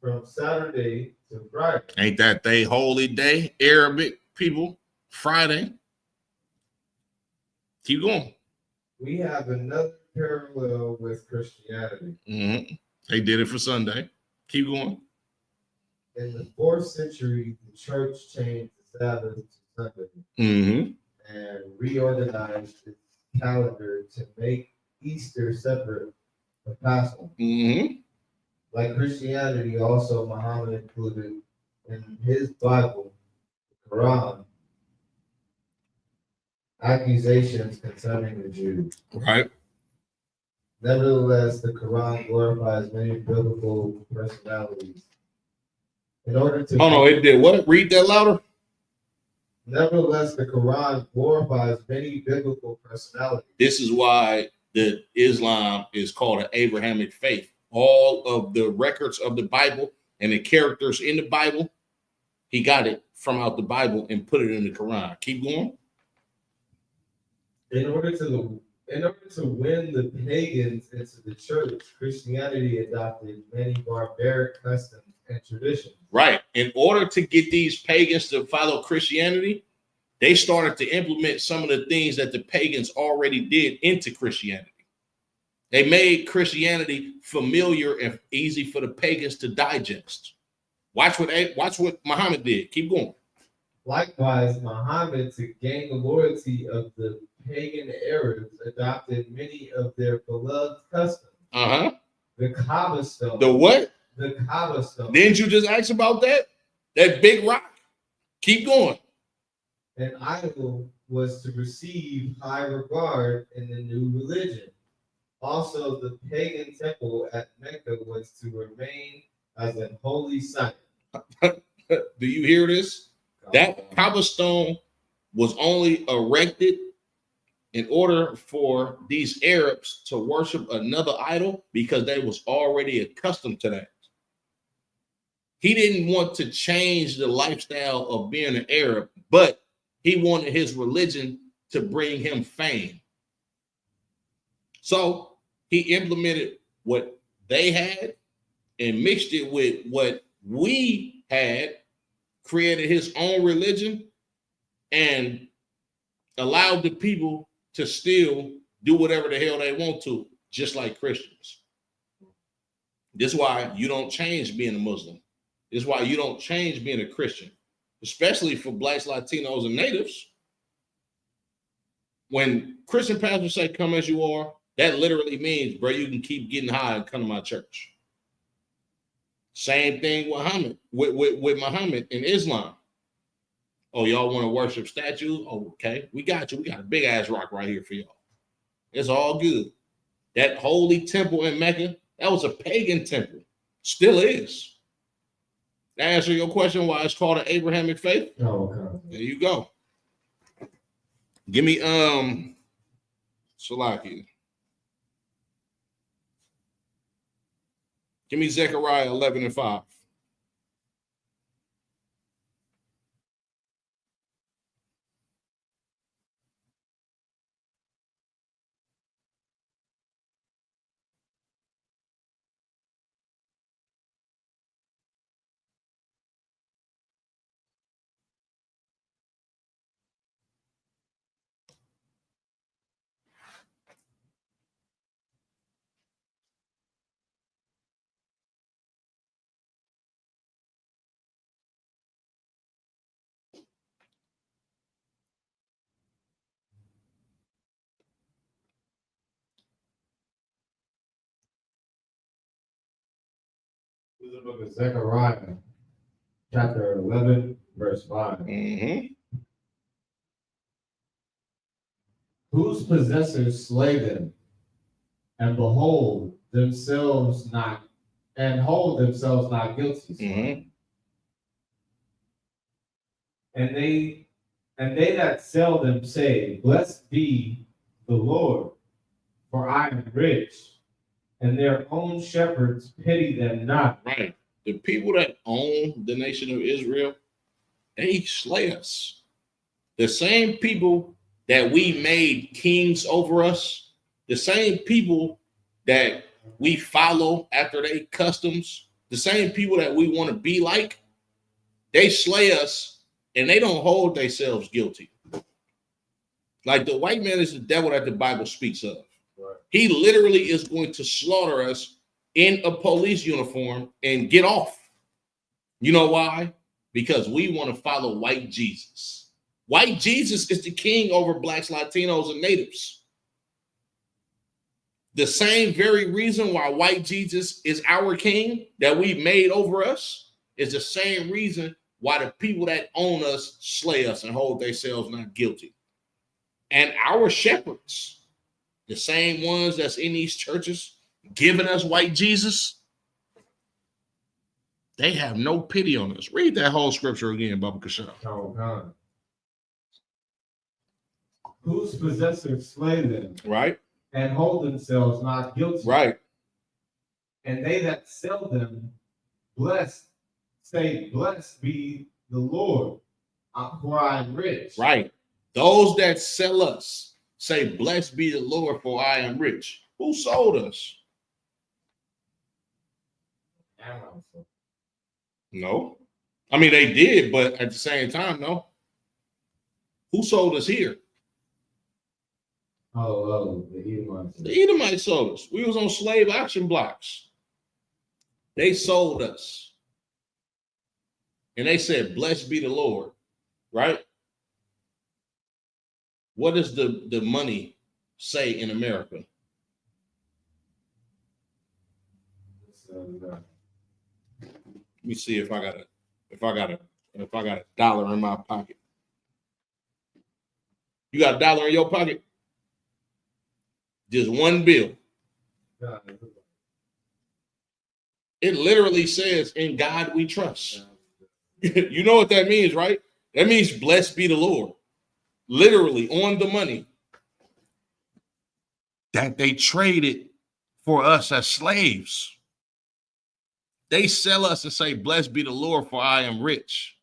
from Saturday to Friday. Ain't that they holy day, Arabic people? Friday. Keep going. We have another parallel with Christianity. Mm-hmm. They did it for Sunday. Keep going. In the 4th century, the church changed the Sabbath to Sunday Mm-hmm. and reorganized its calendar to make Easter separate from Passover. Mm-hmm. Like Christianity, also Muhammad included in his Bible, the Quran, accusations concerning the Jews. Right. Nevertheless, the Quran glorifies many biblical personalities. In order to Oh no, it did what? Read that louder. Nevertheless, the Quran glorifies many biblical personalities. This is why the Islam is called an Abrahamic faith. All of the records of the Bible and the characters in the Bible, he got it from out the Bible and put it in the Quran. Keep going. In order to win the pagans into the church, Christianity adopted many barbaric customs and traditions. Right. In order to get these pagans to follow Christianity, they started to implement some of the things that the pagans already did into Christianity. They made Christianity familiar and easy for the pagans to digest. Watch what Muhammad did. Keep going. Likewise, Muhammad, to gain the loyalty of the pagan Arabs, adopted many of their beloved customs. Uh-huh. The Kaaba stone. The what? The Kaaba stone. Didn't you just ask about that? That big rock? Keep going. An idol was to receive high regard in the new religion. Also, the pagan temple at Mecca was to remain as a holy site. Do you hear this? That cobblestone was only erected in order for these Arabs to worship another idol because they was already accustomed to that. He didn't want to change the lifestyle of being an Arab, but he wanted his religion to bring him fame. So he implemented what they had and mixed it with what we had, created his own religion, and allowed the people to still do whatever the hell they want to, just like Christians. This is why you don't change being a Muslim. This is why you don't change being a Christian, especially for Blacks, Latinos, and Natives. When Christian pastors say, come as you are, that literally means, bro, you can keep getting high and come to my church. Same thing with Muhammad, with Muhammad in Islam. Oh, y'all want to worship statues? Oh, okay, we got you. We got a big ass rock right here for y'all. It's all good. That holy temple in Mecca, that was a pagan temple. Still is. That answer your question why it's called an Abrahamic faith? Oh, okay. There you go. Give me Salaki. Give me Zechariah 11:5. This is the book of Zechariah, chapter 11, verse 5. Mm-hmm. Whose possessors slay them, and hold themselves not guilty. Mm-hmm. And they that sell them say, blessed be the Lord, for I am rich, and their own shepherds pity them not. Right. The people that own the nation of Israel, they slay us. The same people that we made kings over us, the same people that we follow after their customs, the same people that we want to be like, they slay us and they don't hold themselves guilty. Like the white man is the devil that the Bible speaks of. Right. He literally is going to slaughter us in a police uniform and get off. You know why? Because we want to follow white Jesus. White Jesus is the king over Blacks, Latinos, and Natives. The same very reason why white Jesus is our king that we made over us is the same reason why the people that own us slay us and hold themselves not guilty. And our shepherds, the same ones that's in these churches giving us white Jesus, they have no pity on us. Read that whole scripture again, Baba Kashaw. Oh, God. Whose possessors slay them, Right? and hold themselves not guilty. Right. And they that sell them, blessed be the Lord, for I am rich. Right. Those that sell us say, blessed be the Lord, for I am rich. Who sold us? No. I mean, they did, but at the same time, no. Who sold us here? Oh, the Edomites. The Edomites sold us. We was on slave auction blocks. They sold us. And they said, blessed be the Lord. Right? What does the money say in America? Let me see if I got a dollar in my pocket. You got a dollar in your pocket? Just one bill. It literally says, in God we trust. You know what that means, right? That means blessed be the Lord. Literally on the money. That they traded for us as slaves. They sell us and say, blessed be the Lord, for I am rich.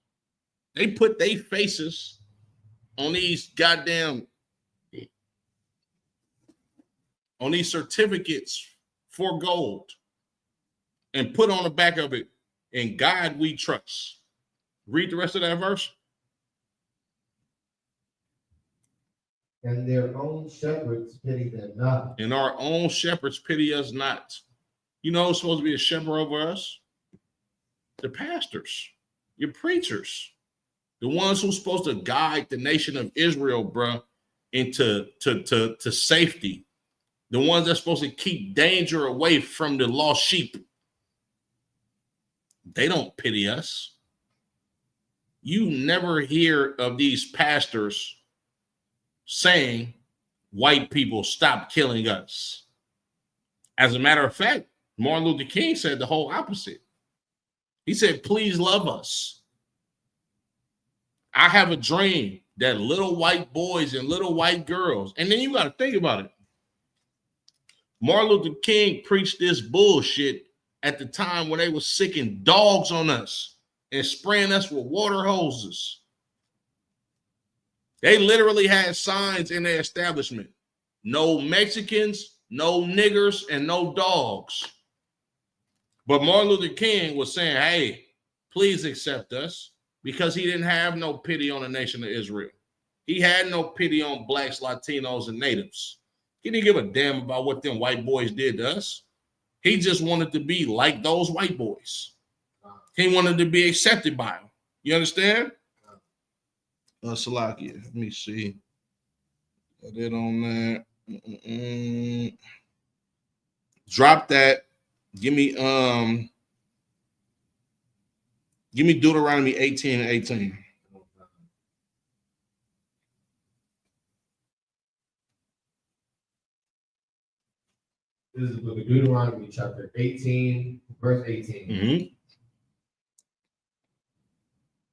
They put their faces on these certificates for gold and put on the back of it, in God we trust. Read the rest of that verse. And their own shepherds pity them not. And our own shepherds pity us not. You know who's supposed to be a shepherd over us? The pastors, your preachers, the ones who's supposed to guide the nation of Israel, bruh, into to safety. The ones that's supposed to keep danger away from the lost sheep. They don't pity us. You never hear of these pastors saying, white people, stop killing us. As a matter of fact, Martin Luther King said the whole opposite. He said, please love us. I have a dream that little white boys and little white girls, and then you got to think about it. Martin Luther King preached this bullshit at the time when they were sicking dogs on us and spraying us with water hoses. They literally had signs in their establishment. No Mexicans, no niggers, and no dogs. But Martin Luther King was saying, hey, please accept us, because he didn't have no pity on the nation of Israel. He had no pity on blacks, Latinos, and natives. He didn't give a damn about what them white boys did to us. He just wanted to be like those white boys. He wanted to be accepted by them. You understand? Salakia, let me see. Got it on that. Drop that. Give me Deuteronomy 18 and 18. This is the book of Deuteronomy, chapter 18, verse 18. Mm-hmm.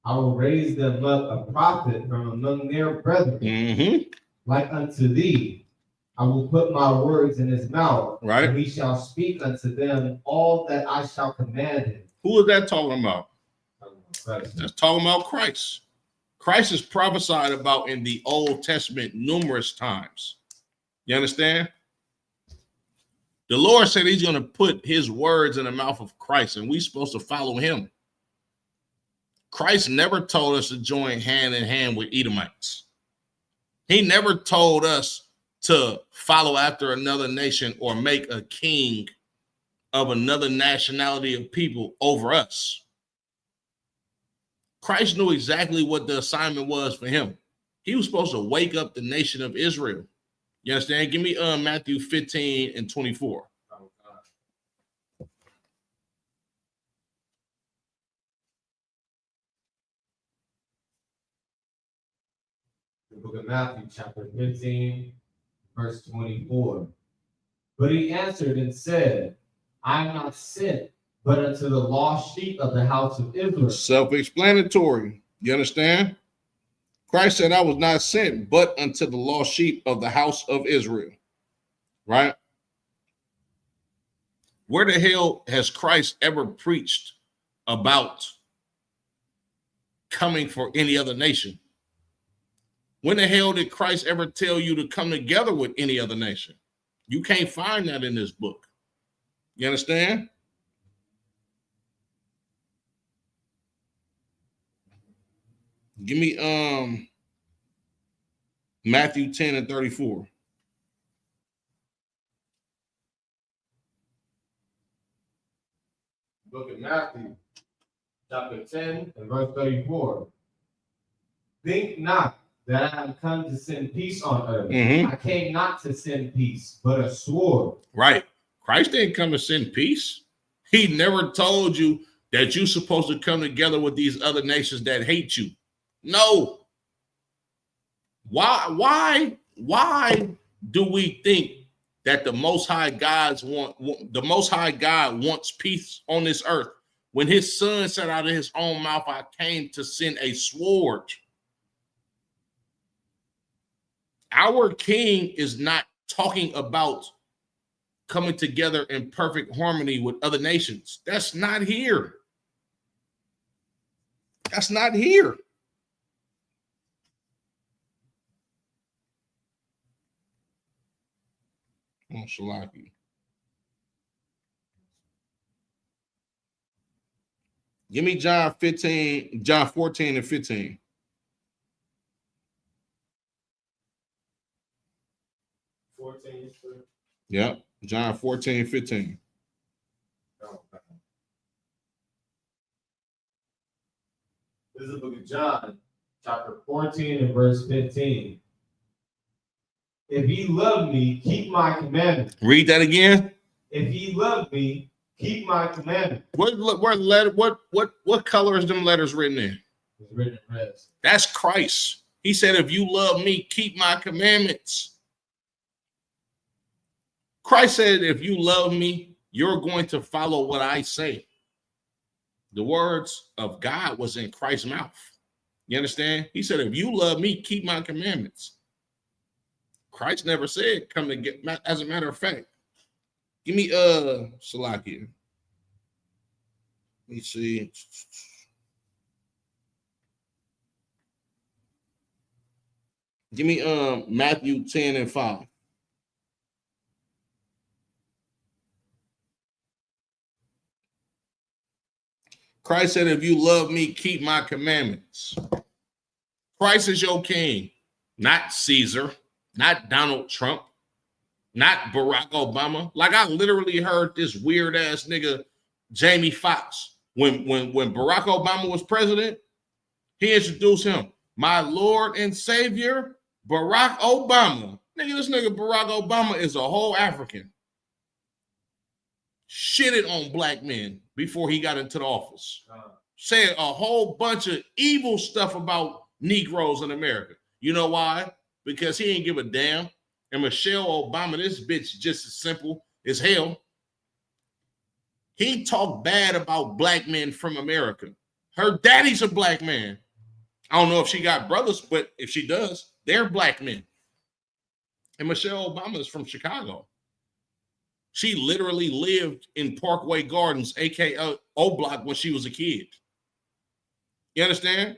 I will raise them up a prophet from among their brethren, Mm-hmm. like unto thee. I will put my words in his mouth, Right. and he shall speak unto them all that I shall command him. Who is that talking about? That's talking about Christ. Christ is prophesied about in the Old Testament numerous times. You understand? The Lord said he's going to put his words in the mouth of Christ, and we're supposed to follow him. Christ never told us to join hand in hand with Edomites. He never told us to follow after another nation or make a king of another nationality of people over us. Christ knew exactly what the assignment was for him. He was supposed to wake up the nation of Israel. You understand? Give me Matthew 15 and 24. The book of Matthew, chapter 15, verse 24. But he answered and said, I am not sent, but unto the lost sheep of the house of Israel. Self-explanatory. You understand? Christ said, I was not sent, but unto the lost sheep of the house of Israel. Right? Where the hell has Christ ever preached about coming for any other nation? When the hell did Christ ever tell you to come together with any other nation? You can't find that in this book. You understand? Give me Matthew 10 and 34. Book of Matthew, chapter 10 and verse 34. Think not that I am come to send peace on earth. Mm-hmm. I came not to send peace, but a sword. Right. Christ didn't come to send peace. He never told you that you're supposed to come together with these other nations that hate you. No. Why do we think that the Most High God wants peace on this earth. When his son said out of his own mouth, I came to send a sword. Our king is not talking about coming together in perfect harmony with other nations. That's not here. That's not here. Oh, Shalaki. Give me John 14 and 15. Yep. John 14, 15. This is the book of John, chapter 14 and verse 15. If ye love me, keep my commandments. Read that again. If ye love me, keep my commandments. What color is them letters written in? It's written in red. That's Christ. He said, if you love me, keep my commandments. Christ said, if you love me, you're going to follow what I say. The words of God was in Christ's mouth. You understand? He said, if you love me, keep my commandments. Christ never said, come to get, as a matter of fact. Give me Salakia. Let me see. Give me Matthew 10 and 5. Christ said, if you love me, keep my commandments. Christ is your king, not Caesar, not Donald Trump, not Barack Obama. Like, I literally heard this weird ass nigga, Jamie Foxx, when Barack Obama was president, he introduced him, my Lord and Savior, Barack Obama. Nigga, this nigga Barack Obama is a whole African. Shitted on black men before he got into the office. Said a whole bunch of evil stuff about Negroes in America. You know why? Because he ain't give a damn. And Michelle Obama, this bitch just as simple as hell. He talked bad about black men from America. Her daddy's a black man. I don't know if she got brothers, but if she does, they're black men. And Michelle Obama is from Chicago. She literally lived in Parkway Gardens, aka O Block, when she was a kid. You understand?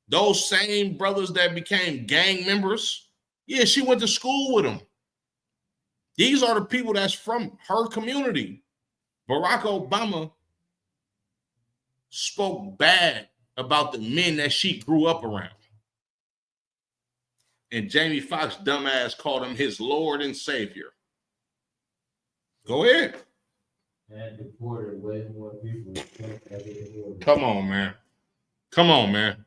Those same brothers that became gang members, yeah, she went to school with them. These are the people that's from her community. Barack Obama spoke bad about the men that she grew up around. And Jamie Foxx, dumbass, called him his Lord and Savior. Go ahead. And deported way more people. Come on, man. Come on, man.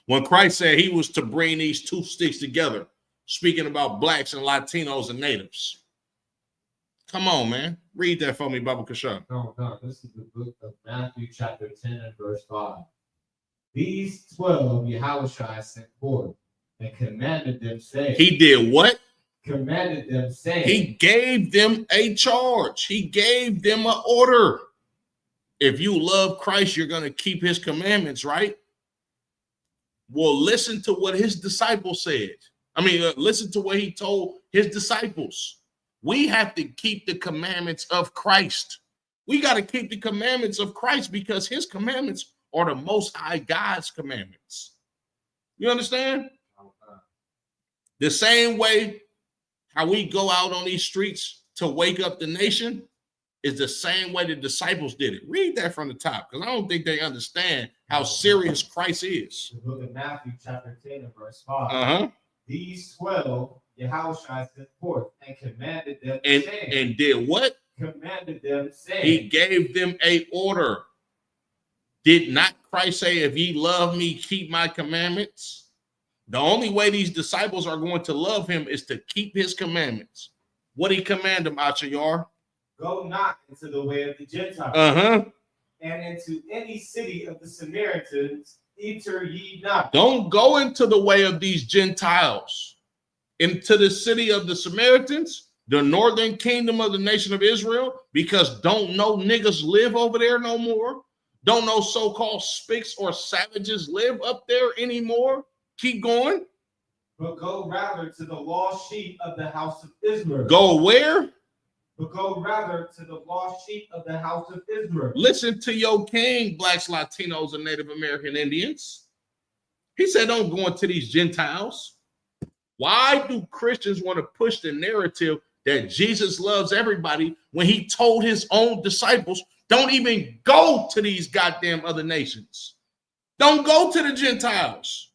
When Christ said he was to bring these two sticks together, speaking about blacks and Latinos and natives. Come on, man. Read that for me, Baba Kashan. No, this is the book of Matthew, chapter 10 and verse 5. These 12 Yahushua sent forth and commanded them, saying. He did what? Commanded them, saying. He gave them a charge. He gave them an order. If you love Christ, you're going to keep his commandments, right? Well, listen to what his disciples said. Listen to what he told his disciples. We have to keep the commandments of Christ. We got to keep the commandments of Christ because his commandments are the Most High God's commandments. You understand? The same way how we go out on these streets to wake up the nation is the same way the disciples did it. Read that from the top, because I don't think they understand how serious Christ is. The book of Matthew, chapter 10 and verse 5. These 12 Yahushua sent forth and commanded them, saying. And did what? Commanded them, saying. He gave them a order. Did not Christ say, if ye love me, keep my commandments? The only way these disciples are going to love him is to keep his commandments. What did he command them, Achayar? Go not into the way of the Gentiles. And into any city of the Samaritans, enter ye not. Don't go into the way of these Gentiles. Into the city of the Samaritans, the northern kingdom of the nation of Israel, because don't no niggas live over there no more. Don't no so-called spics or savages live up there anymore. Keep going. But go rather to the lost sheep of the house of Israel. Go where? But go rather to the lost sheep of the house of Israel. Listen to your king, blacks, Latinos, and Native American Indians. He said, don't go into these Gentiles. Why do Christians want to push the narrative that Jesus loves everybody when he told his own disciples, don't even go to these goddamn other nations. Don't go to the Gentiles,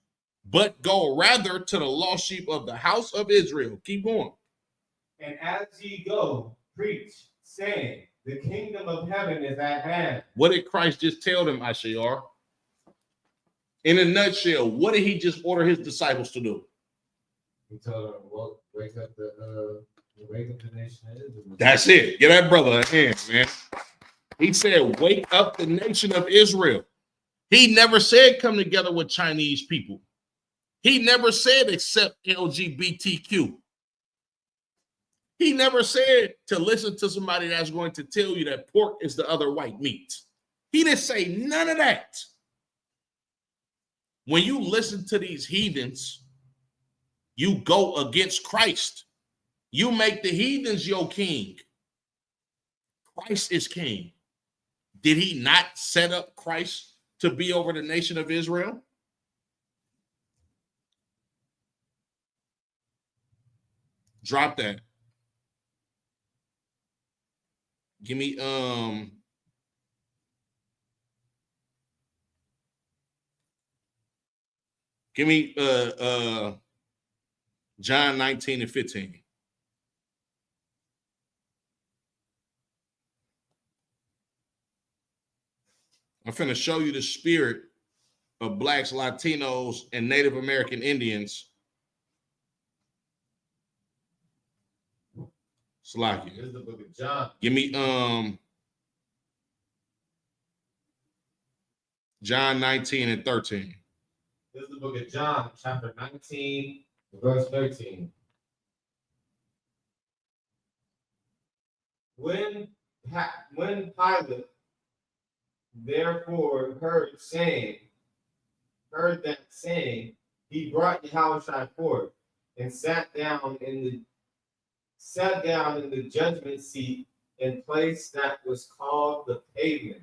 but go rather to the lost sheep of the house of Israel. Keep going. And as ye go, preach, saying, the kingdom of heaven is at hand. What did Christ just tell them, Ashayar? In a nutshell, what did he just order his disciples to do? He told them, well, wake up the nation of Israel. That's it. Get that brother a hand, man. He said, wake up the nation of Israel. He never said come together with Chinese people. He never said accept LGBTQ. He never said to listen to somebody that's going to tell you that pork is the other white meat. He didn't say none of that. When you listen to these heathens, you go against Christ. You make the heathens your king. Christ is king. Did he not set up Christ to be over the nation of Israel? Drop that. Give me John 19 and 15. I'm finna show you the spirit of blacks, Latinos, and Native American Indians. Slacky. This is the book of John. Give me John 19 and 13. This is the book of John, chapter 19, verse 13. When Pilate therefore heard that saying, he brought Yahushua forth and sat down in the judgment seat in place that was called the pavement,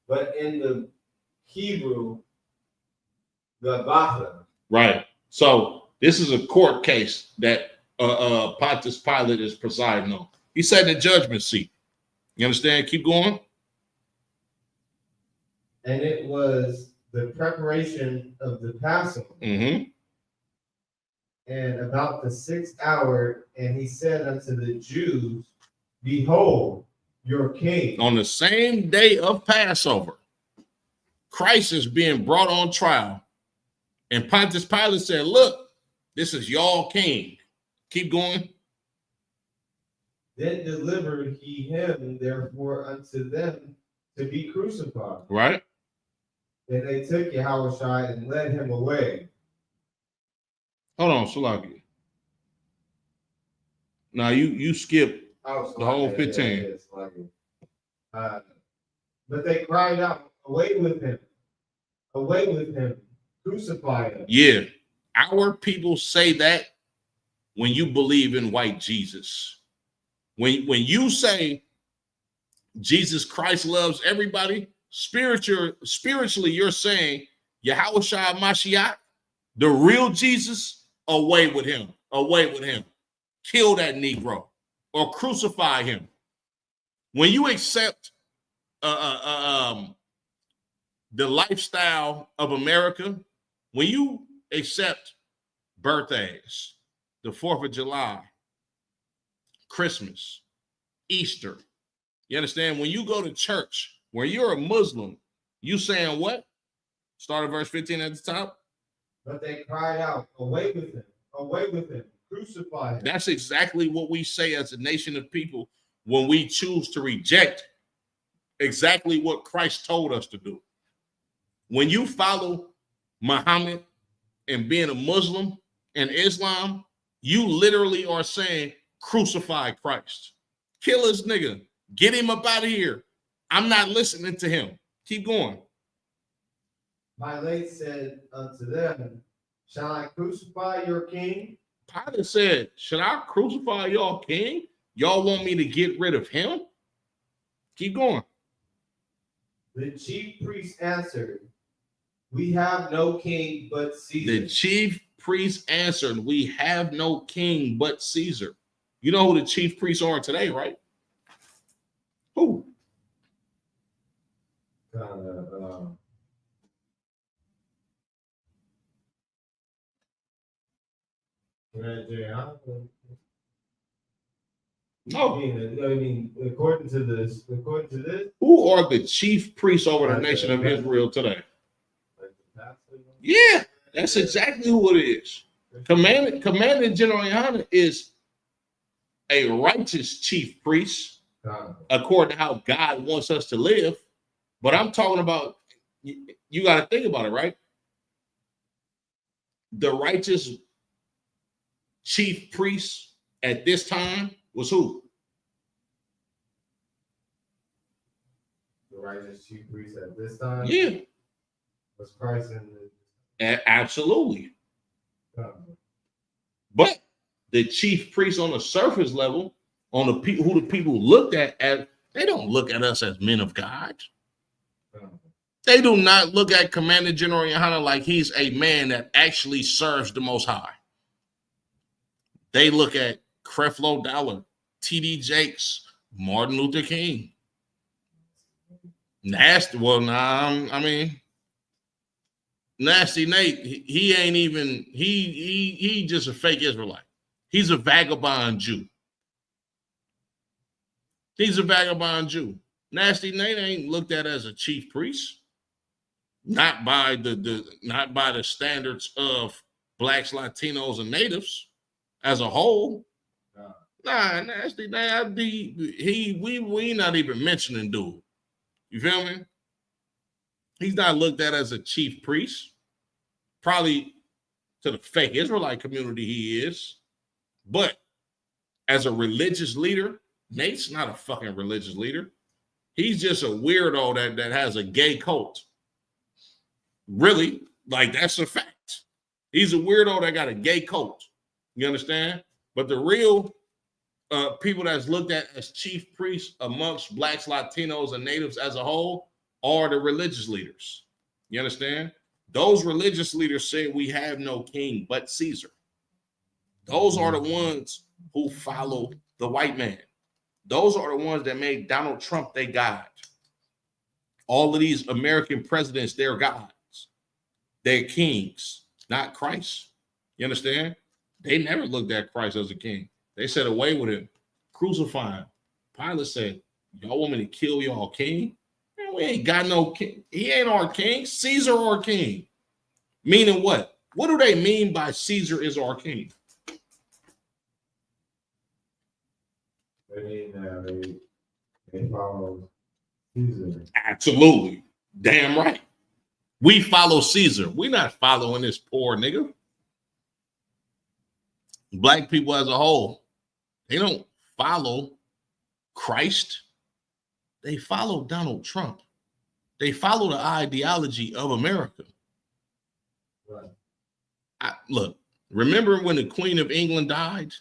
but in the Hebrew, Gabbatha. Right. So this is a court case that Pontius Pilate is presiding on. He sat in the judgment seat. You understand? Keep going. And it was the preparation of the Passover. Mm-hmm. And about the 6th hour, and he said unto the Jews, behold, your king. On the same day of Passover, Christ is being brought on trial. And Pontius Pilate said, look, this is y'all king. Keep going. Then delivered he him, therefore, unto them to be crucified. Right. And they took Yahushua and led him away. Hold on, Salaki. Now you skip the whole 15. But they cried out, away with him, crucify him. Yeah, our people say that when you believe in white Jesus. When you say Jesus Christ loves everybody, spiritually you're saying Yahushua Mashiach, the real Jesus, away with him. Kill that Negro or crucify him. When you accept the lifestyle of America, when you accept birthdays, the 4th of July, Christmas, Easter, you understand? When you go to church, when you're a Muslim, you saying what? Start at verse 15 at the top. But they cried out, away with him, crucify him. That's exactly what we say as a nation of people when we choose to reject exactly what Christ told us to do. When you follow Muhammad and being a Muslim and Islam, you literally are saying crucify Christ. Kill this nigga. Get him up out of here. I'm not listening to him. Keep going. Pilate said unto them, shall I crucify your king? Pilate said, should I crucify y'all king? Y'all want me to get rid of him? Keep going. The chief priest answered, we have no king but Caesar. The chief priest answered, we have no king but Caesar. You know who the chief priests are today, right? Who? No. I mean, according to this, Who are the chief priests over the nation of Israel today? Yeah, that's exactly who it is. Commander General Yohanan is a righteous chief priest, according to how God wants us to live. But I'm talking about, you got to think about it, right? The righteous chief priest at this time was who? The righteous chief priest at this time? Yeah. Was Christ in the... Absolutely. But the chief priest on the surface level, on the people who the people looked at, they don't look at us as men of God. They do not look at Commander General Yohanan like he's a man that actually serves the Most High. They look at Creflo Dollar, T.D. Jakes, Martin Luther King. Nasty. Well, Nasty Nate, he ain't even, he just a fake Israelite. He's a vagabond Jew. He's a vagabond Jew. Nasty Nate ain't looked at as a chief priest. Not by the standards of blacks, Latinos, and natives as a whole. Nah, Nasty Nate, we not even mentioning dude. You feel me? He's not looked at as a chief priest. Probably to the fake Israelite community he is. But as a religious leader, Nate's not a fucking religious leader. He's just a weirdo that has a gay cult. Really? Like, that's a fact. He's a weirdo that got a gay cult. You understand? But the real people that's looked at as chief priests amongst blacks, Latinos, and natives as a whole are the religious leaders. You understand? Those religious leaders say we have no king but Caesar. Those are the ones who follow the white man. Those are the ones that made Donald Trump their God. All of these American presidents, they're gods. They're kings, not Christ. You understand? They never looked at Christ as a king. They said away with him, crucify him. Pilate said, y'all want me to kill y'all king? Man, we ain't got no king. He ain't our king. Caesar our king. Meaning what? What do they mean by Caesar is our king? I mean, they follow Caesar. Absolutely. Damn right. We follow Caesar. We're not following this poor nigga. Black people as a whole, they don't follow Christ. They follow Donald Trump. They follow the ideology of America. Right. Look, remember when the Queen of England died?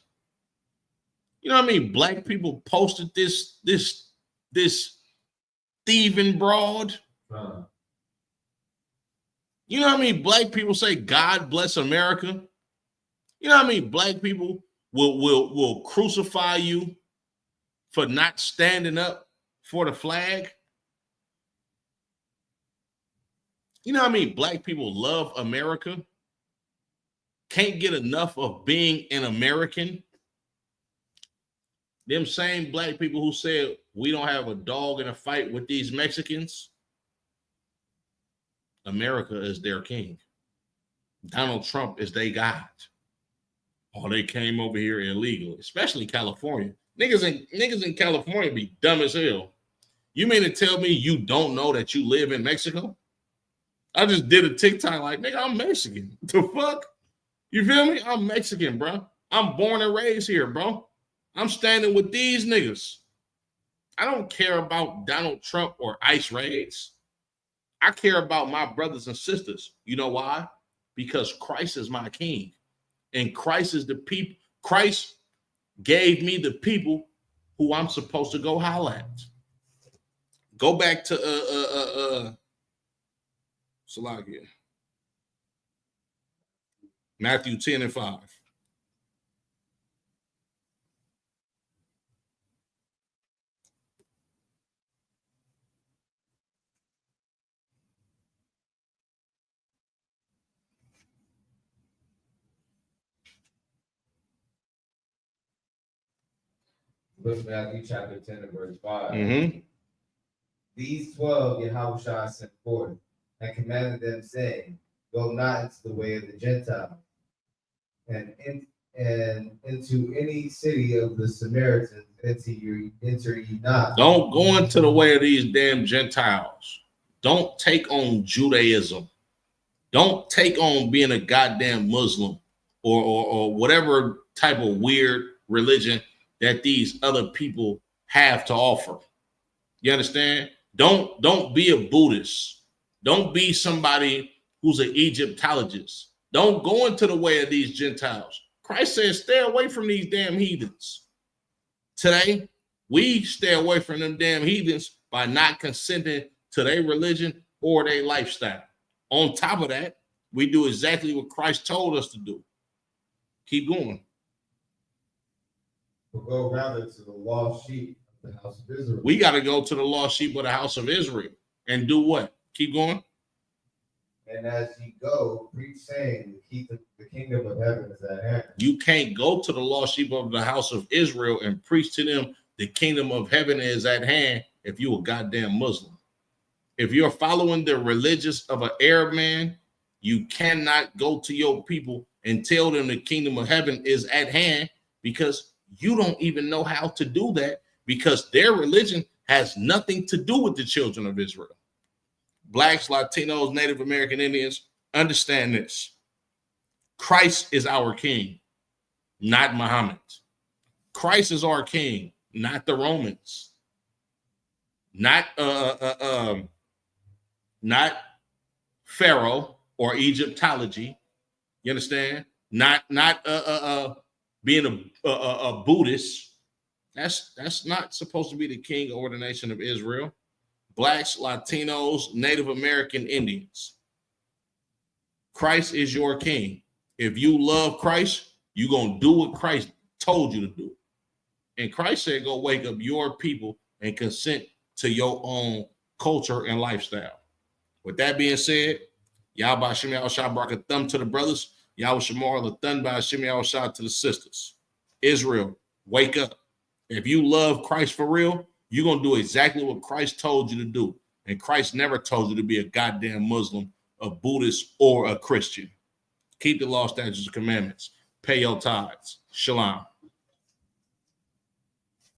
You know what I mean? Black people posted this thieving broad. You know what I mean? Black people say, God bless America. You know what I mean? Black people will crucify you for not standing up for the flag. You know what I mean? Black people love America. Can't get enough of being an American. Them same black people who said we don't have a dog in a fight with these Mexicans. America is their king. Donald Trump is their God. Oh, they came over here illegally, especially California. Niggas in California be dumb as hell. You mean to tell me you don't know that you live in Mexico? I just did a TikTok like, nigga, I'm Mexican. The fuck? You feel me? I'm Mexican, bro. I'm born and raised here, bro. I'm standing with these niggas. I don't care about Donald Trump or ICE raids. I care about my brothers and sisters. You know why? Because Christ is my king. And Christ is the people. Christ gave me the people who I'm supposed to go holler at. Go back to Salagia. Matthew 10 and 5. Book of Matthew chapter 10 and verse 5. Mm-hmm. These 12 Yahushua sent forth and commanded them, saying, Go not into the way of the Gentiles, and into any city of the Samaritans enter ye not. Don't go into the way of these damn Gentiles. Don't take on Judaism. Don't take on being a goddamn Muslim or whatever type of weird religion that these other people have to offer. You understand? Don't be a Buddhist. Don't be somebody who's an Egyptologist. Don't go into the way of these Gentiles. Christ says, stay away from these damn heathens. Today, we stay away from them damn heathens by not consenting to their religion or their lifestyle. On top of that, we do exactly what Christ told us to do. Keep going. But go rather to the lost sheep of the house of Israel. We got to go to the lost sheep of the house of Israel and do what? Keep going. And as ye go, preach saying, the kingdom of heaven is at hand. You can't go to the lost sheep of the house of Israel and preach to them the kingdom of heaven is at hand if you're a goddamn Muslim. If you're following the religious of an Arab man, you cannot go to your people and tell them the kingdom of heaven is at hand, because you don't even know how to do that, because their religion has nothing to do with the children of Israel. Blacks, Latinos, Native American Indians, understand this. Christ is our king, not Muhammad. Christ is our king, not the Romans. Not Pharaoh or Egyptology. You understand? Not being a Buddhist. That's not supposed to be the king or the nation of Israel. Blacks, Latinos, Native American Indians. Christ is your king. If you love Christ, you're going to do what Christ told you to do. And Christ said, go wake up your people and consent to your own culture and lifestyle. With that being said, Yahweh Shem Yahushua Barak a thumb to the brothers. Yahweh Shemar the thumb by Shem Yahushua to the sisters. Israel, wake up. If you love Christ for real, you're going to do exactly what Christ told you to do. And Christ never told you to be a goddamn Muslim, a Buddhist, or a Christian. Keep the law, statutes, and commandments. Pay your tithes. Shalom.